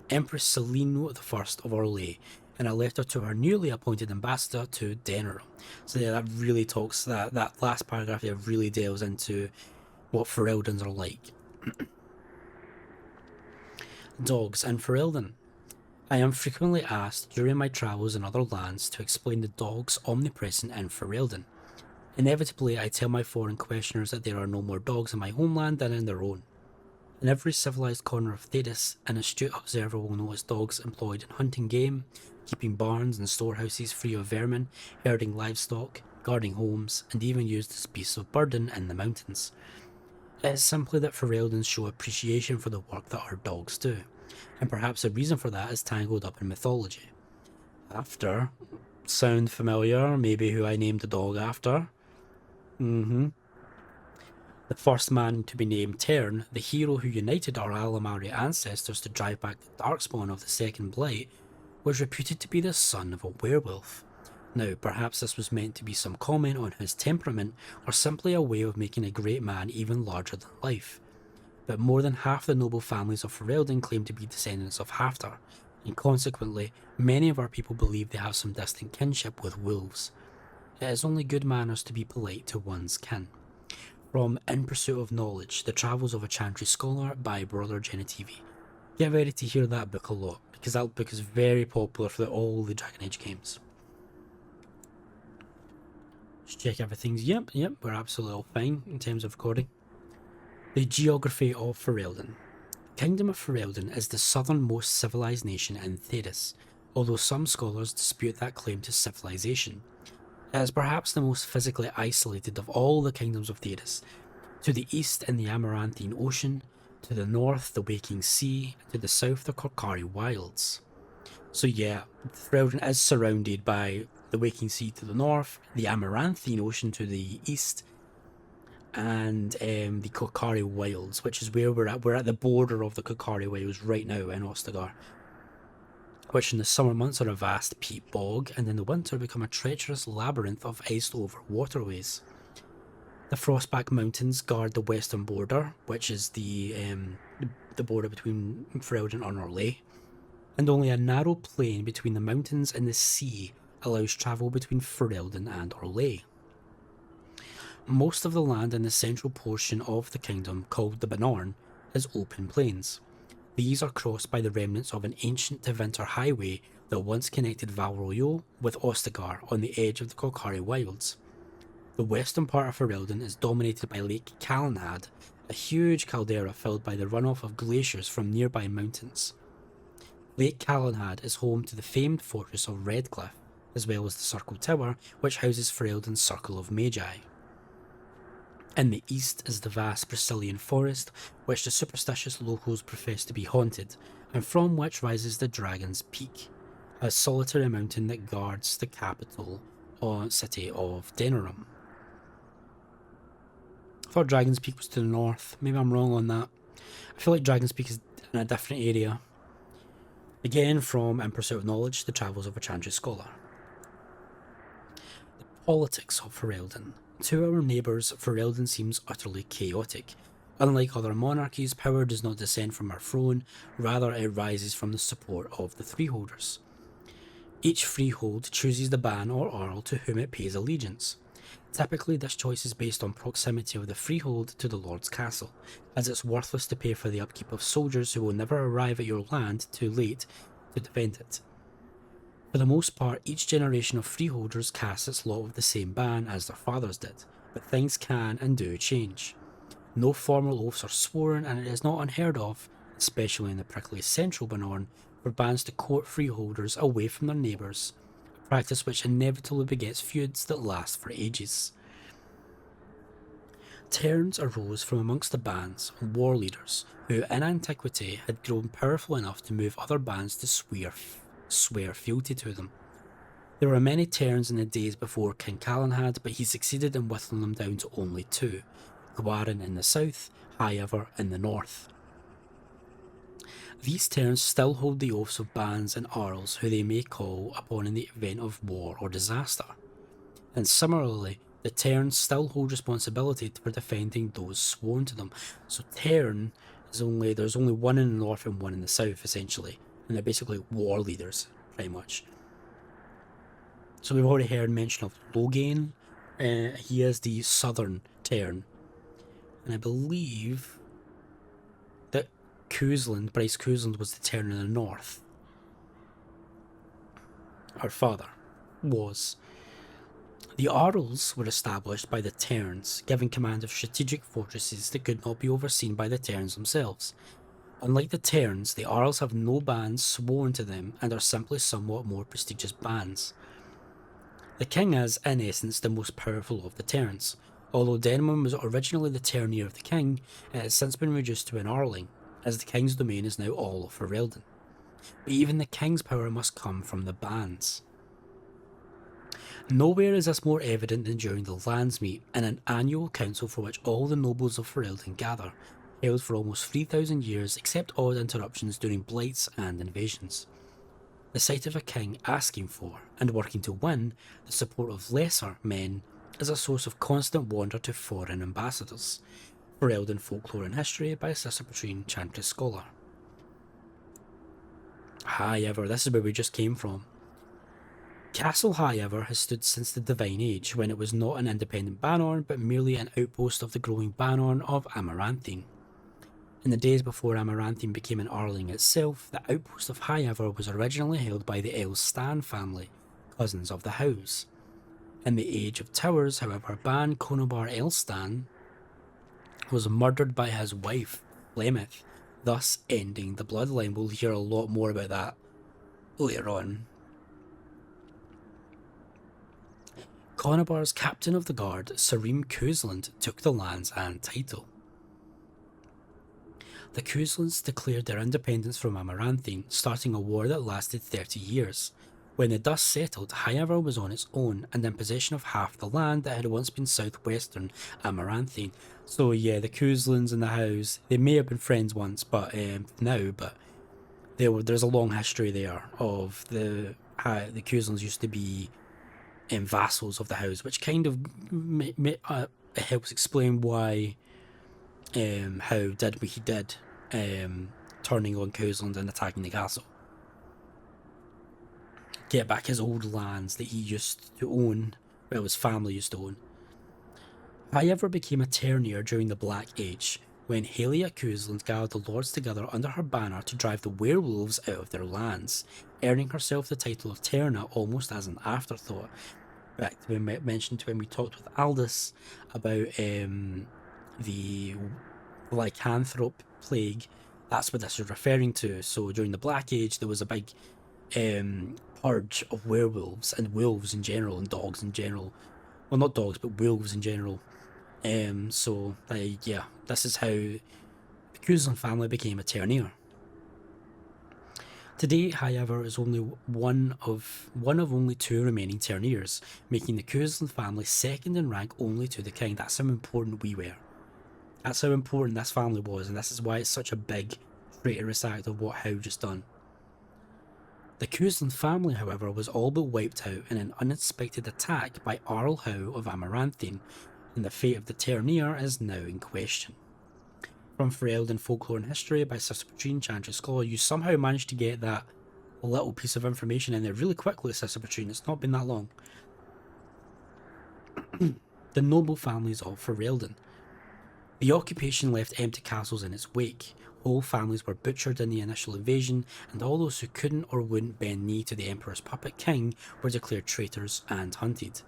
Empress Celine I of Orlais, in a letter to her newly appointed ambassador to Denerim. So yeah, that really talks, that last paragraph there really delves into what Fereldans are like. Dogs and Fereldan. I am frequently asked during my travels in other lands to explain the dogs omnipresent in Fereldan. Inevitably, I tell my foreign questioners that there are no more dogs in my homeland than in their own. In every civilised corner of Thedas, an astute observer will notice dogs employed in hunting game, keeping barns and storehouses free of vermin, herding livestock, guarding homes, and even used as beasts of burden in the mountains. It's simply that Fereldans show appreciation for the work that our dogs do, and perhaps a reason for that is tangled up in mythology. Hafter, sound familiar? Maybe who I named the dog after? The first man to be named Theirin, the hero who united our Alamari ancestors to drive back the Darkspawn of the Second Blight, was reputed to be the son of a werewolf. Now, perhaps this was meant to be some comment on his temperament, or simply a way of making a great man even larger than life. But more than half the noble families of Fereldan claim to be descendants of Hafter, and consequently, many of our people believe they have some distant kinship with wolves. It is only good manners to be polite to one's kin. From In Pursuit of Knowledge, The Travels of a Chantry Scholar by Brother Genitivi. Get ready to hear that book a lot, because that book is very popular for all the Dragon Age games. Just check everything's, yep, we're absolutely all fine in terms of recording. The geography of Fereldan. The Kingdom of Fereldan is the southernmost civilized nation in Thedas, although some scholars dispute that claim to civilization. It is perhaps the most physically isolated of all the kingdoms of Thedas. To the east in the Amaranthine Ocean, to the north the Waking Sea, to the south the Kocari Wilds. So yeah, Fereldan is surrounded by the Waking Sea to the north, the Amaranthine Ocean to the east, and the Kocari Wilds, which is where we're at. We're at the border of the Kocari Wilds right now in Ostagar, which in the summer months are a vast peat bog, and in the winter become a treacherous labyrinth of iced-over waterways. The Frostback Mountains guard the western border, which is the border between Fereldan and Orlais, and only a narrow plain between the mountains and the sea allows travel between Fereldan and Orlais. Most of the land in the central portion of the kingdom, called the Banorn, is open plains. These are crossed by the remnants of an ancient Tevinter highway that once connected Val Royeaux with Ostagar on the edge of the Kocari Wilds. The western part of Fereldan is dominated by Lake Cailan, a huge caldera filled by the runoff of glaciers from nearby mountains. Lake Cailan is home to the famed fortress of Redcliffe, as well as the Circle Tower, which houses Fereldan's Circle of Magi. In the east is the vast Brazilian forest, which the superstitious locals profess to be haunted, and from which rises the Dragon's Peak, a solitary mountain that guards the capital city of Denerim. I thought Dragon's Peak was to the north. Maybe I'm wrong on that. I feel like Dragon's Peak is in a different area. Again, from In Pursuit of Knowledge, The Travels of a Chantry Scholar. The politics of Fereldan. To our neighbours, Fereldan seems utterly chaotic. Unlike other monarchies, power does not descend from our throne, rather it rises from the support of the freeholders. Each freehold chooses the ban or Arl to whom it pays allegiance. Typically, this choice is based on proximity of the freehold to the Lord's castle, as it's worthless to pay for the upkeep of soldiers who will never arrive at your land too late to defend it. For the most part, each generation of freeholders casts its lot with the same ban as their fathers did, but things can and do change. No formal oaths are sworn, and it is not unheard of, especially in the prickly central Banorn, for bans to court freeholders away from their neighbours, a practice which inevitably begets feuds that last for ages. Terns arose from amongst the bands war leaders who in antiquity had grown powerful enough to move other bands to swear fealty to them. There were many Terns in the days before King Cailan, but he succeeded in whittling them down to only two, Gwarin in the south, Highever in the north. These Terns still hold the oaths of bands and Arls who they may call upon in the event of war or disaster. And similarly, the Terns still hold responsibility for defending those sworn to them. So Tern there's only one in the north and one in the south, essentially. And they're basically war leaders, pretty much. So we've already heard mention of Loghain. He is the southern Tern. And I believe that Bryce Cousland was the Tern in the north. Our father was. The Arls were established by the Terns, giving command of strategic fortresses that could not be overseen by the Terns themselves. Unlike the Terns, the Arls have no bands sworn to them and are simply somewhat more prestigious bands. The king is, in essence, the most powerful of the Terns, Although Denman was originally the Ternier of the king, it has since been reduced to an Arling, as the king's domain is now all of Fereldan. But even the king's power must come from the bands. Nowhere is this more evident than during the Landsmeet, in an annual council for which all the nobles of Fereldan gather, held for almost 3,000 years except odd interruptions during blights and invasions. The sight of a king asking for, and working to win, the support of lesser men is a source of constant wonder to foreign ambassadors. Fereldan Folklore and History by Sister Patrine Chantry Scholar. Highever, this is where we just came from. Castle Highever has stood since the Divine Age, when it was not an independent Banorn, but merely an outpost of the growing Banorn of Amaranthine. In the days before Amaranthine became an Arling itself, the outpost of Highever was originally held by the Elstan family, cousins of the Howes. In the Age of Towers, however, Ban Conobar Elstan was murdered by his wife, Flemeth, thus ending the bloodline. We'll hear a lot more about that later on. Conobar's captain of the guard, Sarim Kuzland, took the lands and title. The Kuzlands declared their independence from Amaranthine, starting a war that lasted 30 years. When the dust settled, Highever was on its own and in possession of half the land that had once been southwestern Amaranthine. So yeah, the Kuzlands and the Howes, they may have been friends once, but there's a long history there of the Kuzlands used to be vassals of the Howes, which kind of helps explain why Howe did what he did, turning on Kuzland and attacking the castle. Get back his old lands that he used to own, well, his family used to own. Highever became a Ternier during the Black Age, when Halia Kuzland gathered the lords together under her banner to drive the werewolves out of their lands, earning herself the title of Terna almost as an afterthought. Back to when we mentioned when we talked with Aldous about the lycanthrope plague, that's what this is referring to. So during the Black Age, there was a big purge of werewolves and wolves in general and dogs in general. Well, not dogs, but wolves in general. This is how the Kuzlan family became a Ternier. Today, Highever is only one of only two remaining Terniers, making the Kuzlan family second in rank only to the king. That's how important we were. That's how important this family was, and this is why it's such a big traitorous act of what Howe just done. The Kuzlan family, however, was all but wiped out in an unexpected attack by Arl Howe of Amaranthine, and the fate of the Ternier is now in question. From Fereldan Folklore and History by Sister Patrine Chantry Scholar, you somehow managed to get that little piece of information in there really quickly, Sister Patrine. It's not been that long. The noble families of Fereldan. The occupation left empty castles in its wake. Whole families were butchered in the initial invasion, and all those who couldn't or wouldn't bend knee to the Emperor's puppet king were declared traitors and hunted.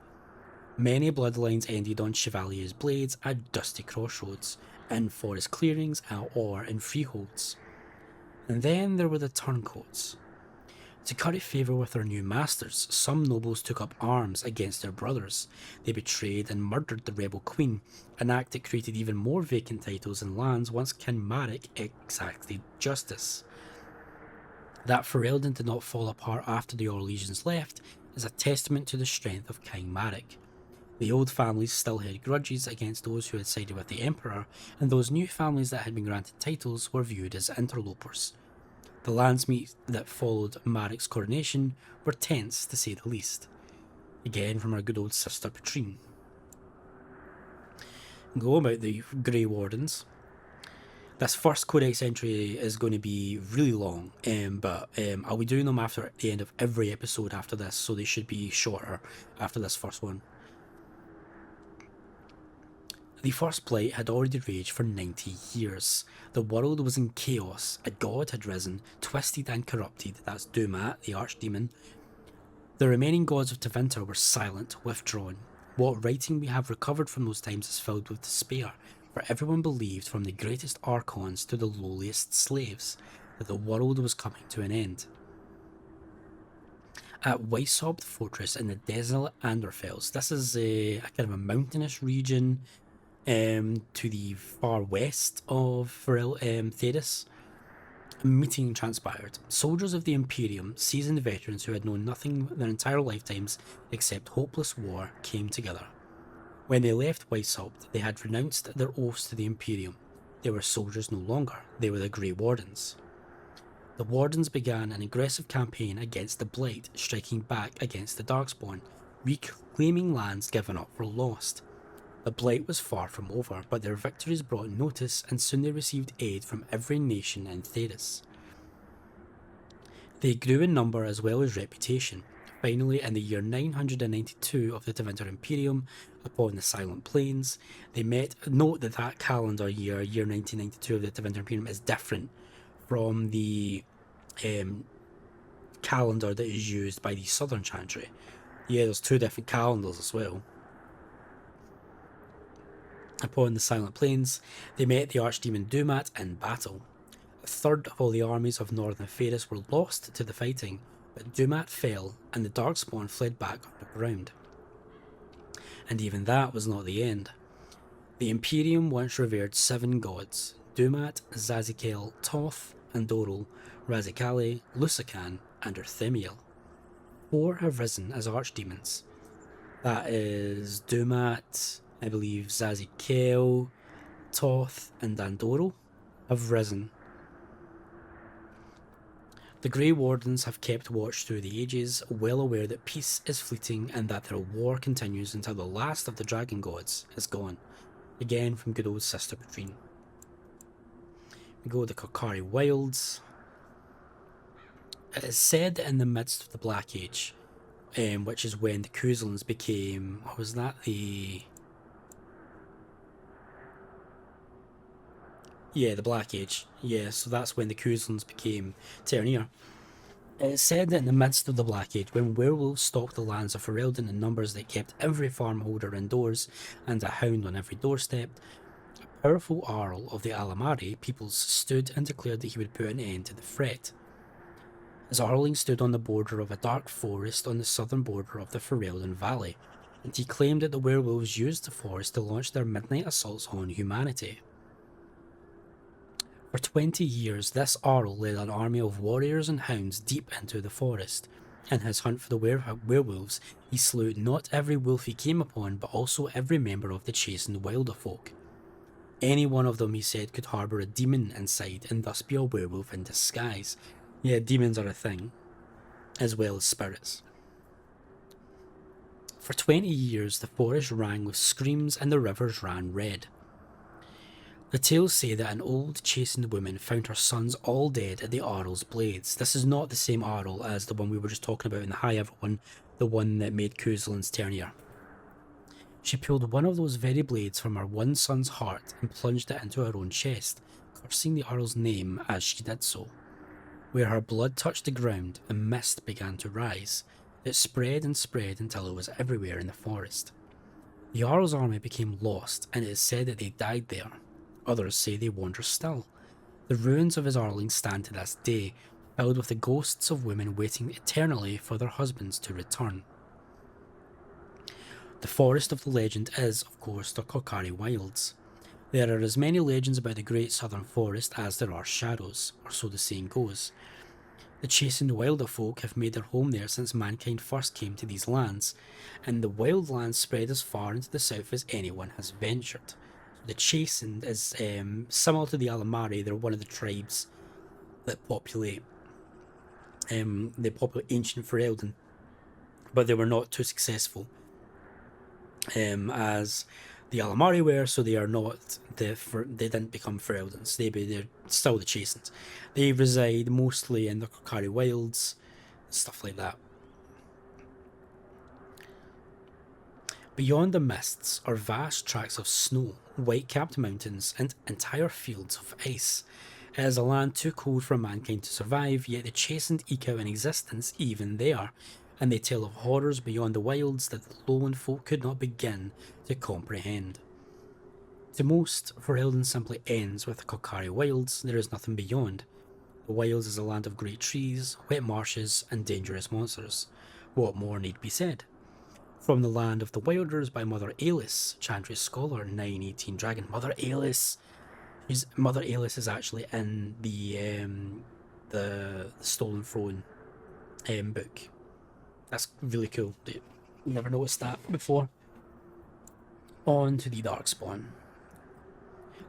Many bloodlines ended on Chevalier's blades at dusty crossroads, in forest clearings or in freeholds. And then there were the turncoats. To curry favour with their new masters, some nobles took up arms against their brothers. They betrayed and murdered the rebel queen, an act that created even more vacant titles and lands once King Marek exacted justice. That Fereldan did not fall apart after the Orlesians left is a testament to the strength of King Marek. The old families still had grudges against those who had sided with the Emperor, and those new families that had been granted titles were viewed as interlopers. The Landsmeet that followed Marek's coronation were tense, to say the least. Again from our good old Sister Patrine. Go about the Grey Wardens. This first Codex entry is going to be really long, but I'll be doing them after the end of every episode after this, so they should be shorter after this first one. The first Blight had already raged for 90 years. The world was in chaos. A god had risen, twisted and corrupted. That's Dumat, the Archdemon. The remaining gods of Tevinter were silent, withdrawn. What writing we have recovered from those times is filled with despair, for everyone believed, from the greatest archons to the lowliest slaves, that the world was coming to an end. at Weishaupt Fortress in the desolate Anderfels. This is a kind of a mountainous region to the far west of Theris. A meeting transpired. Soldiers of the Imperium, seasoned veterans who had known nothing their entire lifetimes except hopeless war, came together. When they left Weishaupt, they had renounced their oaths to the Imperium. They were soldiers no longer. They were the Grey Wardens. The Wardens began an aggressive campaign against the Blight, striking back against the Darkspawn, reclaiming lands given up for lost. The Blight was far from over, but their victories brought notice, and soon they received aid from every nation in Theris. They grew in number as well as reputation. Finally, in the year 992 of the Tevinter Imperium, upon the Silent Plains, they met. Note that calendar year 1992 of the Tevinter Imperium, is different from the calendar that is used by the Southern Chantry. Yeah, there's two different calendars as well. Upon the Silent Plains, they met the Archdemon Dumat in battle. A third of all the armies of northern Theris were lost to the fighting, but Dumat fell, and the Darkspawn fled back underground. And even that was not the end. The Imperium once revered 7 gods: Dumat, Zazikel, Toth, Andoril, Razikale, Lusakan, and Urthemiel. 4 have risen as archdemons. That is Dumat, I believe Zazikel, Toth, and Andoril have risen. The Grey Wardens have kept watch through the ages, well aware that peace is fleeting and that their war continues until the last of the dragon gods is gone. Again from good old Sister Patrine. We go to the Kocari Wilds. It is said that in the midst of the Black Age, which is when the Kuzlans became... What was that? The Black Age. Yeah, so that's when the Kuzlans became Terranir. It's said that in the midst of the Black Age, when werewolves stalked the lands of Fereldan in numbers that kept every farmholder indoors and a hound on every doorstep, a powerful Arl of the Alamari peoples stood and declared that he would put an end to the threat. His Arling stood on the border of a dark forest on the southern border of the Fereldan Valley, and he claimed that the werewolves used the forest to launch their midnight assaults on humanity. For 20 years, this Arl led an army of warriors and hounds deep into the forest. In his hunt for the werewolves, he slew not every wolf he came upon, but also every member of the chastened wilder folk. Any one of them, he said, could harbour a demon inside and thus be a werewolf in disguise. Yeah, demons are a thing, as well as spirits. For 20 years, the forest rang with screams and the rivers ran red. The tales say that an old chastened woman found her sons all dead at the Arl's blades. This is not the same Arl as the one we were just talking about in the Highever one, the one that made Kuzlan's Terranir. She pulled one of those very blades from her one son's heart and plunged it into her own chest, cursing the Arl's name as she did so. Where her blood touched the ground, a mist began to rise. It spread and spread until it was everywhere in the forest. The Arl's army became lost, and it is said that they died there. Others say they wander still. The ruins of his Arling stand to this day, filled with the ghosts of women waiting eternally for their husbands to return. The forest of the legend is, of course, the Kocari Wilds. There are as many legends about the great southern forest as there are shadows, or so the saying goes. The chastened wilder folk have made their home there since mankind first came to these lands, and the wild lands spread as far into the south as anyone has ventured. The chastened is similar to the Alamari. They're one of the tribes that populate ancient Fereldan, but they were not too successful as the Alamari were, so they are not they didn't become Fereldans. They're still the chastened. They reside mostly in the Kocari Wilds, stuff like that. Beyond the mists are vast tracts of snow, white-capped mountains, and entire fields of ice. It is a land too cold for mankind to survive, yet the chastened eke out an existence even there, and they tell of horrors beyond the wilds that the lowland folk could not begin to comprehend. To most, Fereldan simply ends with the Kocari Wilds. There is nothing beyond. The Wilds is a land of great trees, wet marshes, and dangerous monsters. What more need be said? From the Land of the Wilders by Mother Alis, Chantry's Scholar, 918 Dragon. Mother Alis! Mother Alis is actually in the Stolen Throne book. That's really cool. Never noticed that before. On to the Darkspawn.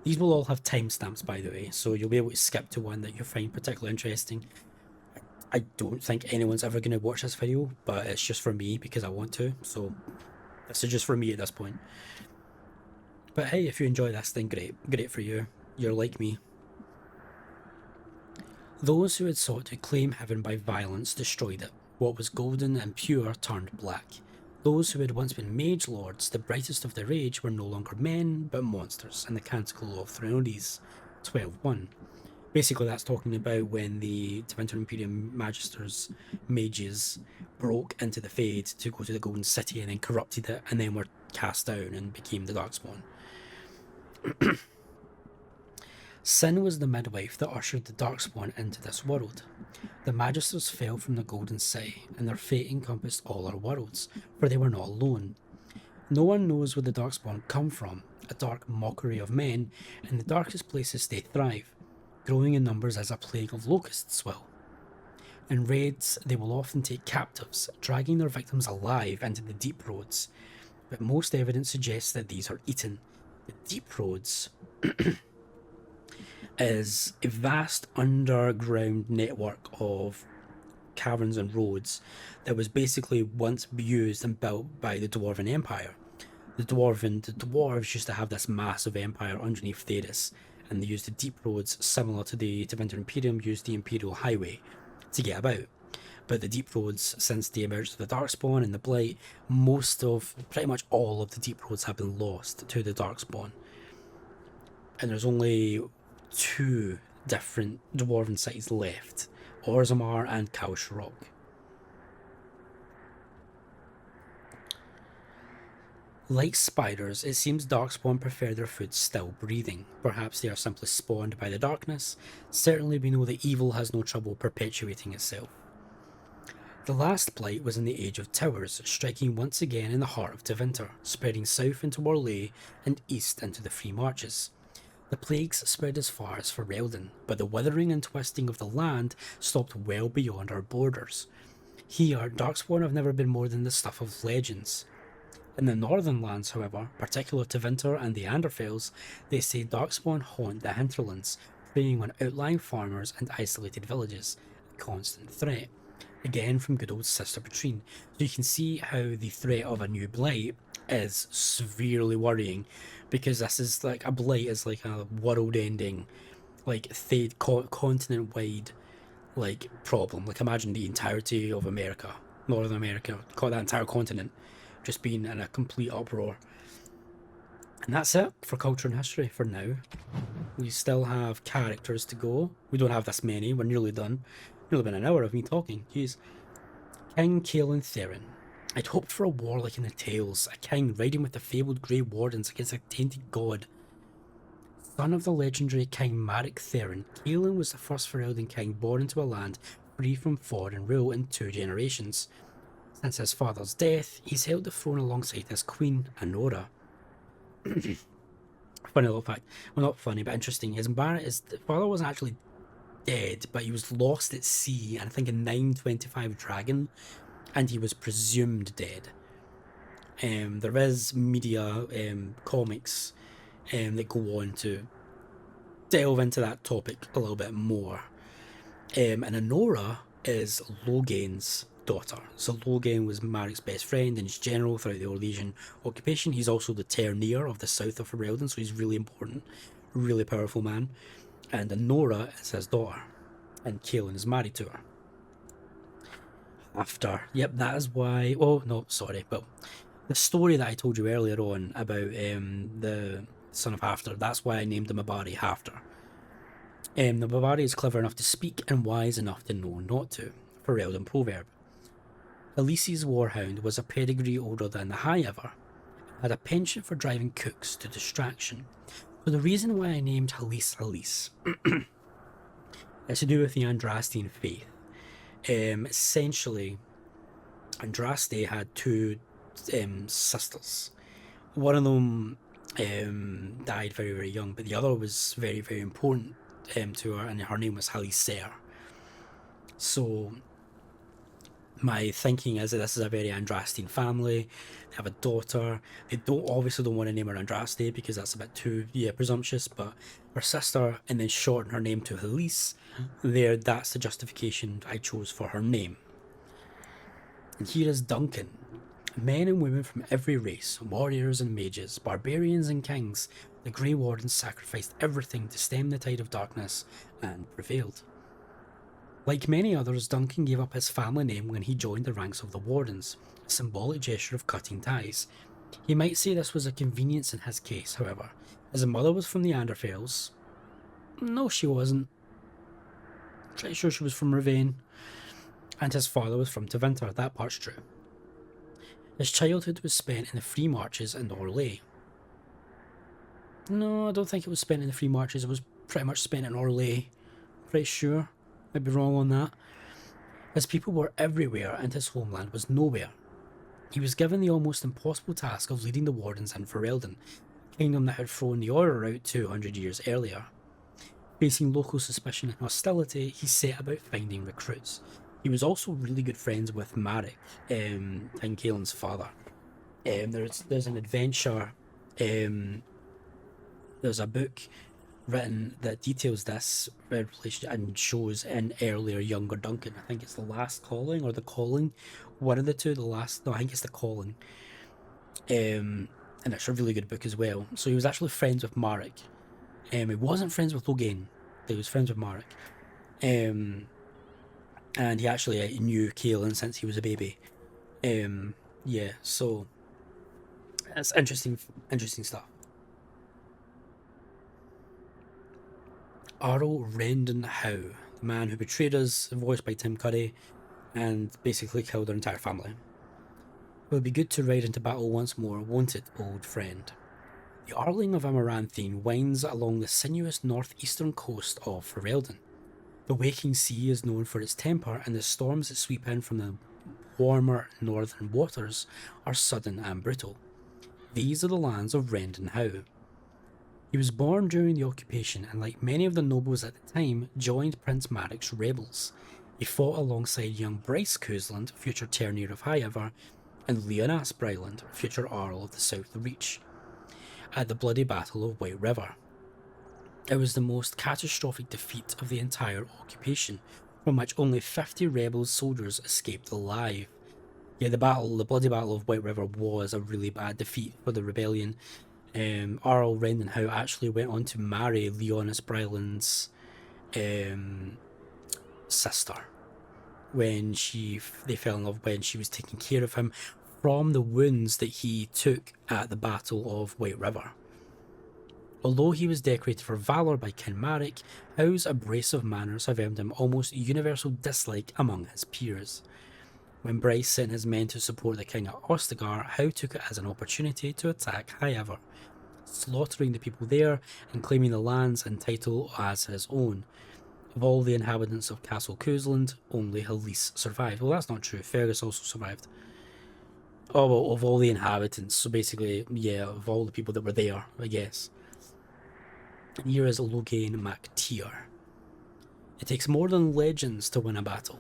These will all have timestamps, by the way, so you'll be able to skip to one that you find particularly interesting. I don't think anyone's ever going to watch this video, but it's just for me because I want to, so this is just for me at this point. But hey, if you enjoy this, then great for you. You're like me. Those who had sought to claim heaven by violence destroyed it. What was golden and pure turned black. Those who had once been mage lords, the brightest of their age, were no longer men, but monsters, in the Canticle of Thrones 12.1. Basically, that's talking about when the Tevinter Imperium Magisters, mages, broke into the Fade to go to the Golden City and then corrupted it, and then were cast down and became the Darkspawn. Sin was the midwife that ushered the Darkspawn into this world. The Magisters fell from the Golden City, and their fate encompassed all our worlds, for they were not alone. No one knows where the Darkspawn come from, a dark mockery of men. In the darkest places they thrive, growing in numbers as a plague of locusts will. In raids, they will often take captives, dragging their victims alive into the deep roads, but most evidence suggests that these are eaten. The deep roads is a vast underground network of caverns and roads that was basically once used and built by the Dwarven Empire. The dwarves used to have this massive empire underneath Theris, and they used the deep roads similar to the Tevinter Imperium used the Imperial Highway to get about. But the deep roads, since the emergence of the Darkspawn and the Blight, pretty much all of the deep roads have been lost to the Darkspawn. And there's only 2 different dwarven cities left, Orzammar and Kaush Rock. Like spiders, it seems Darkspawn prefer their food still breathing. Perhaps they are simply spawned by the darkness. Certainly we know that evil has no trouble perpetuating itself. The last Blight was in the Age of Towers, striking once again in the heart of Tevinter, spreading south into Orlais and east into the Free Marches. The plagues spread as far as Fereldan, but the withering and twisting of the land stopped well beyond our borders. Here, Darkspawn have never been more than the stuff of legends. In the northern lands, however, particularly Tevinter and the Anderfels, they say Darkspawn haunt the hinterlands, preying on outlying farmers and isolated villages, a constant threat. Again from good old Sister Petrine. So you can see how the threat of a new Blight is severely worrying, because this is like a Blight is like a world-ending, like continent-wide like problem. Like imagine the entirety of America, Northern America, call that entire continent, just being in a complete uproar. And that's it for culture and history for now. We still have characters to go. We don't have this many. We're nearly done. Nearly been an hour of me talking. Jeez. King Cailan Theirin. I'd hoped for a war like in the Tales, a king riding with the fabled Grey Wardens against a tainted god. Son of the legendary King Mac Tir, Cailan was the first Fereldan king born into a land free from foreign rule in 2 generations. Since his father's death, he's held the throne alongside his queen, Anora. Funny little fact. Well, not funny, but interesting. His father wasn't actually dead, but he was lost at sea, and I think in 925 Dragon, and he was presumed dead. There is media, comics, that go on to delve into that topic a little bit more. And Anora is Loghain's daughter. So Loghain was Maric's best friend and his general throughout the Orlesian occupation. He's also the Ternier of the south of Fereldan, so he's really important, really powerful man. And Anora is his daughter, and Cailan is married to her. Hafter. Yep, that is why... Oh, no, sorry. Well, the story that I told you earlier on about the son of Hafter, that's why I named him Mabari Hafter. The Mabari is clever enough to speak and wise enough to know not to. Fereldan proverb. Elise's War Hound was a pedigree older than the Highever, had a penchant for driving cooks to distraction. So the reason why I named Elise It's to do with the Andrastean faith. Essentially, Andraste had two sisters. One of them died very, very young, but the other was very, very important to her, and her name was Halicer. So my thinking is that this is a very Andrastean family. They have a daughter. They obviously don't want to name her Andraste because that's a bit too presumptuous, but her sister, and then shorten her name to Halise. That's the justification I chose for her name. And here is Duncan. Men and women from every race, warriors and mages, barbarians and kings, the Grey Wardens sacrificed everything to stem the tide of darkness and prevailed. Like many others, Duncan gave up his family name when he joined the ranks of the Wardens, a symbolic gesture of cutting ties. He might say this was a convenience in his case, however. His mother was from the Anderfels. No, she wasn't. Pretty sure she was from Ravane. And his father was from Tevinter, that part's true. His childhood was spent in the Free Marches and Orlais. No, I don't think it was spent in the Free Marches, it was pretty much spent in Orlais. Pretty sure. Might be wrong on that. His people were everywhere and his homeland was nowhere. He was given the almost impossible task of leading the Wardens in Fereldan, a kingdom that had thrown the Order out 200 years earlier. Facing local suspicion and hostility, he set about finding recruits. He was also really good friends with Maric, and Cailan's father. There's an adventure, there's a book written that details this relationship and shows an earlier, younger Duncan. I think it's The Last Calling or The Calling, one of the two. I think it's The Calling. And it's a really good book as well. So he was actually friends with Maric. He wasn't friends with Loghain, but he was friends with Maric. And he actually knew Cailan since he was a baby. So it's interesting stuff. Arl Rendon Howe, the man who betrayed us, voiced by Tim Curry, and basically killed our entire family. It would be good to ride into battle once more, won't it, old friend? The Arling of Amaranthine winds along the sinuous northeastern coast of Fereldan. The waking sea is known for its temper, and the storms that sweep in from the warmer northern waters are sudden and brutal. These are the lands of Rendon Howe. He was born during the occupation and, like many of the nobles at the time, joined Prince Maric's rebels. He fought alongside young Bryce Cousland, future Ternier of Highever, and Leonas Bryland, future Arl of the South Reach, at the bloody Battle of White River. It was the most catastrophic defeat of the entire occupation, from which only 50 rebel soldiers escaped alive. Yeah, the bloody Battle of White River was a really bad defeat for the rebellion. Arl Rendon Howe actually went on to marry Leonas Bryland's sister when they fell in love when she was taking care of him from the wounds that he took at the Battle of White River. Although he was decorated for valour by King Maric, Howe's abrasive manners have earned him almost universal dislike among his peers. When Bryce sent his men to support the king at Ostagar, Howe took it as an opportunity to attack Highever, slaughtering the people there and claiming the lands and title as his own. Of all the inhabitants of Castle Cousland, only Halise survived. Well, that's not true. Fergus also survived. Oh, well, of all the inhabitants. So basically, yeah, of all the people that were there, I guess. And here is Loghain Mac Tir. It takes more than legends to win a battle.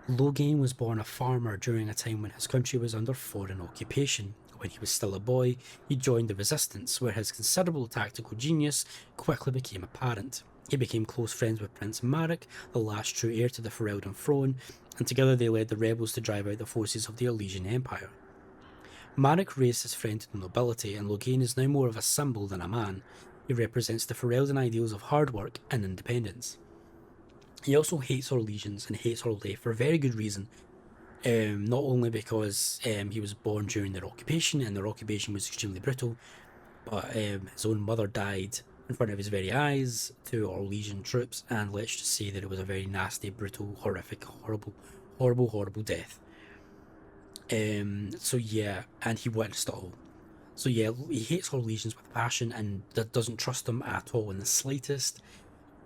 Loghain was born a farmer during a time when his country was under foreign occupation. When he was still a boy, he joined the resistance, where his considerable tactical genius quickly became apparent. He became close friends with Prince Maric, the last true heir to the Fereldan throne, and together they led the rebels to drive out the forces of the Elysian Empire. Maric raised his friend to the nobility, and Loghain is now more of a symbol than a man. He represents the Fereldan ideals of hard work and independence. He also hates our legions and hates Orlais for a very good reason. Not only because he was born during their occupation and their occupation was extremely brutal, but his own mother died in front of his very eyes to Orlesian troops, and let's just say that it was a very nasty, brutal, horrific, horrible death. So yeah, and he witnessed it all. So yeah, he hates Orlesians with passion and doesn't trust them at all in the slightest.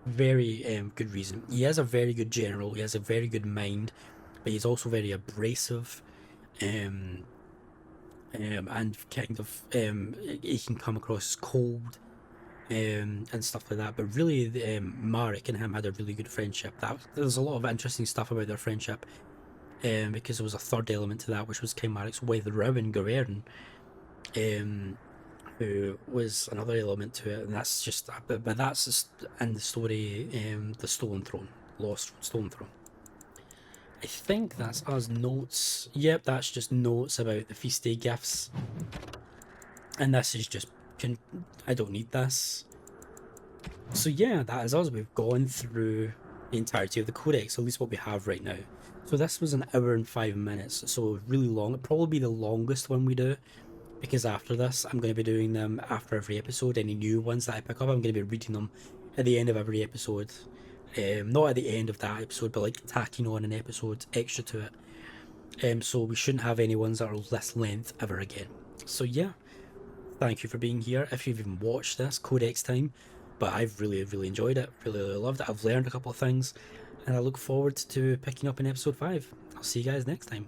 very good reason. He has a very good general. He has a very good mind, but he's also very abrasive, and kind of he can come across as cold, and stuff like that. But really, Marek and him had a really good friendship. There's a lot of interesting stuff about their friendship, because there was a third element to that, which was King Marek's with Rowan Gowern, who was another element to it, and that's just, but that's just in the story, the Stolen Throne, Lost Stolen Throne. I think that's us notes. Yep, that's just notes about the feast day gifts, and this is just, I don't need this. So yeah, that is us. We've gone through the entirety of the Codex, at least what we have right now. So this was an hour and 5 minutes, so really long. It'll probably be the longest one we do, because after this, I'm going to be doing them after every episode. Any new ones that I pick up, I'm going to be reading them at the end of every episode. Not at the end of that episode, but like tacking on an episode extra to it. So we shouldn't have any ones that are less length ever again. So yeah, thank you for being here. If you've even watched this, Codex time. But I've really enjoyed it, really loved it. I've learned a couple of things, and I look forward to picking up in episode 5. I'll see you guys next time.